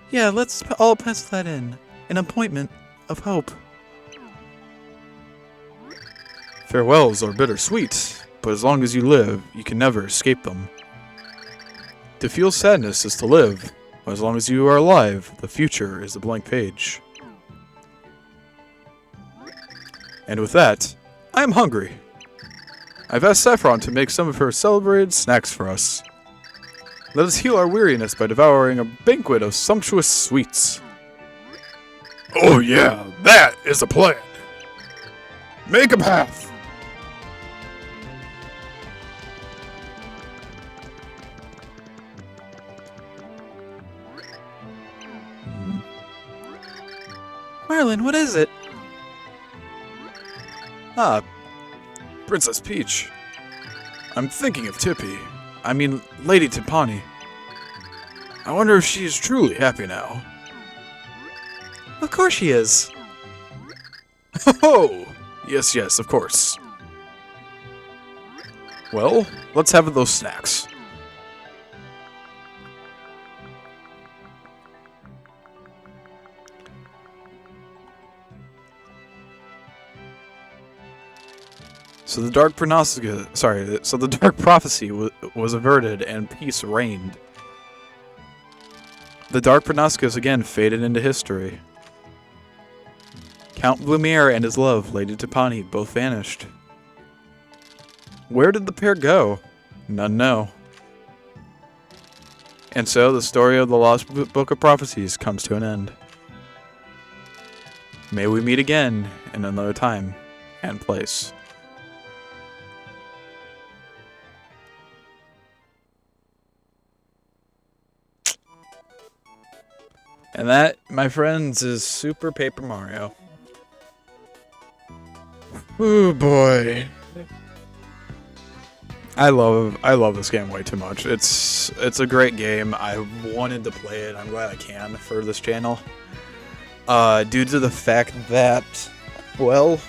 Yeah, let's all pencil that in. An appointment of hope. Farewells are bittersweet, but as long as you live, you can never escape them. To feel sadness is to live, but as long as you are alive, the future is a blank page. And with that, I am hungry. I've asked Saffron to make some of her celebrated snacks for us. Let us heal our weariness by devouring a banquet of sumptuous sweets. Oh yeah, that is a plan. Make a path. Marlin, what is it? Ah, Princess Peach. I'm thinking of Tippy. I mean, Lady Timpani. I wonder if she is truly happy now. Of course she is. Oh! Yes, of course. Well, let's have those snacks. So the dark prophecy was averted and peace reigned. The dark pronosticus again faded into history. Count Blumiere and his love, Lady Timpani, both vanished. Where did the pair go? None know. And so the story of the Lost Book of Prophecies comes to an end. May we meet again in another time and place. And that, my friends, is Super Paper Mario. Oh boy. I love this game way too much. It's a great game. I wanted to play it. I'm glad I can for this channel. Due to the fact that, well,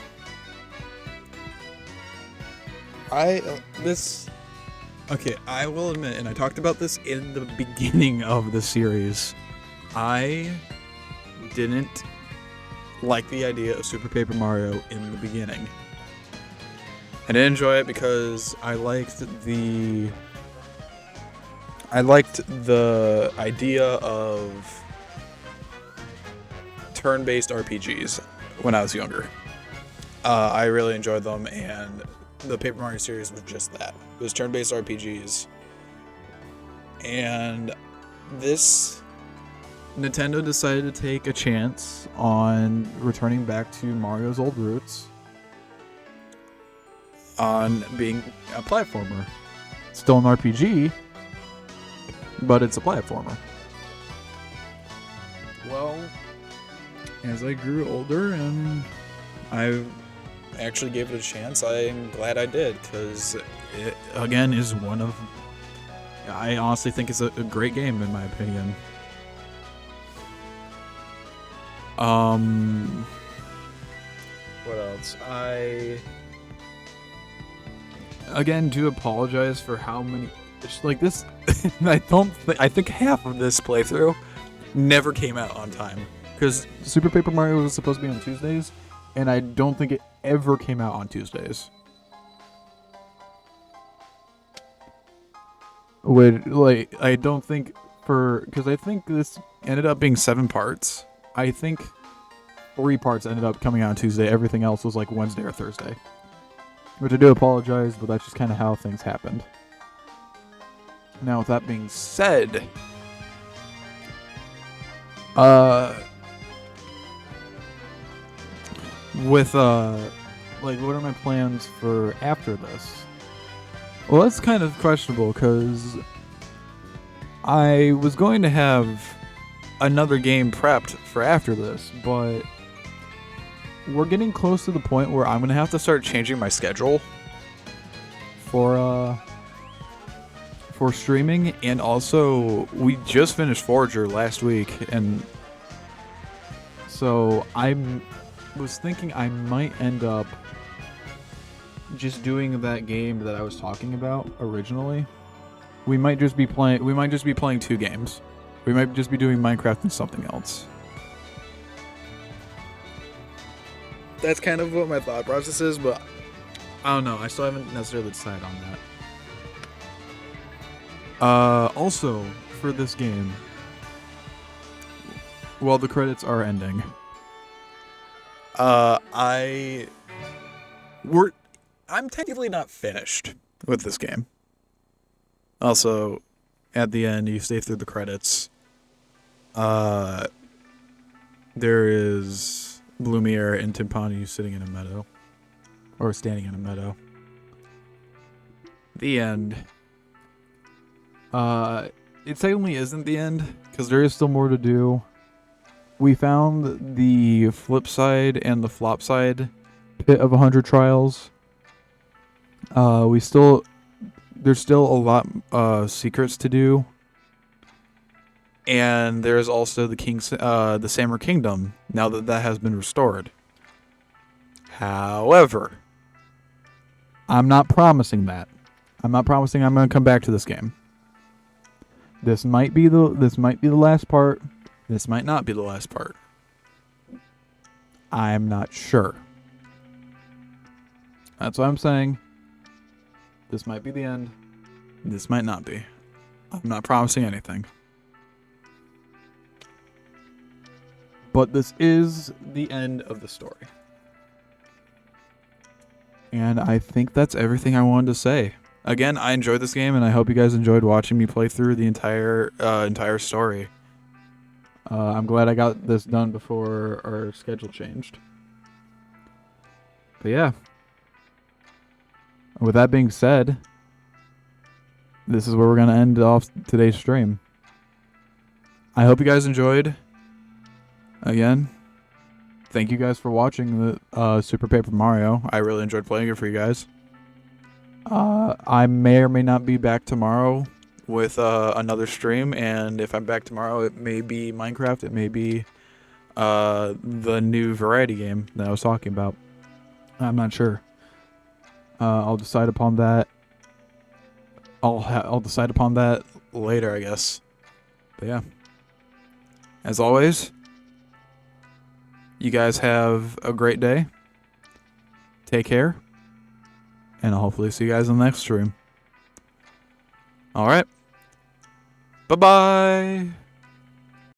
I will admit, and I talked about this in the beginning of the series, I didn't like the idea of Super Paper Mario in the beginning. I didn't enjoy it because I liked the idea of turn-based RPGs when I was younger. I really enjoyed them, and the Paper Mario series was just that. It was turn-based RPGs. And this Nintendo decided to take a chance on returning back to Mario's old roots on being a platformer. Still an RPG, but it's a platformer. Well, as I grew older and I actually gave it a chance, I'm glad I did, because it, again, is one of... I honestly think it's a great game, in my opinion. What else? I again do apologize for how many... like this... I think half of this playthrough never came out on time. Because Super Paper Mario was supposed to be on Tuesdays, and I don't think it ever came out on Tuesdays. I don't think because I think this ended up being 7 parts. I think 3 parts ended up coming out on Tuesday. Everything else was like Wednesday or Thursday. Which I do apologize, but that's just kind of how things happened. Now, with that being said, what are my plans for after this? Well, that's kind of questionable, because I was going to have another game prepped for after this, but we're getting close to the point where I'm going to have to start changing my schedule for streaming, and also, we just finished Forager last week, and so I was thinking I might end up just doing that game that I was talking about originally. We might just be playing 2 games. We might just be doing Minecraft and something else. That's kind of what my thought process is, but I don't know. I still haven't necessarily decided on that. Also, for this game, while the credits are ending, I'm technically not finished with this game. Also, at the end, you stay through the credits. There is Bloomier and Timpani sitting in a meadow. Or standing in a meadow. The end. It technically isn't the end, because there is still more to do. We found the flip side and the flop side pit of 100 trials. There's still a lot secrets to do, and there's also the Samur Kingdom now that has been restored. However, I'm not promising that. I'm not promising I'm going to come back to this game. This might be the last part. This might not be the last part. I'm not sure. That's what I'm saying. This might be the end. This might not be. I'm not promising anything. But this is the end of the story. And I think that's everything I wanted to say. Again, I enjoyed this game, and I hope you guys enjoyed watching me play through the entire story. I'm glad I got this done before our schedule changed. But yeah. With that being said, this is where we're going to end off today's stream. I hope you guys enjoyed. Again, thank you guys for watching the Super Paper Mario. I really enjoyed playing it for you guys. I may or may not be back tomorrow with another stream, and if I'm back tomorrow, it may be Minecraft, it may be the new variety game that I was talking about. I'm not sure. I'll decide upon that. I'll decide upon that later, I guess. But yeah. As always, you guys have a great day. Take care. And I'll hopefully see you guys in the next stream. Alright. Bye-bye.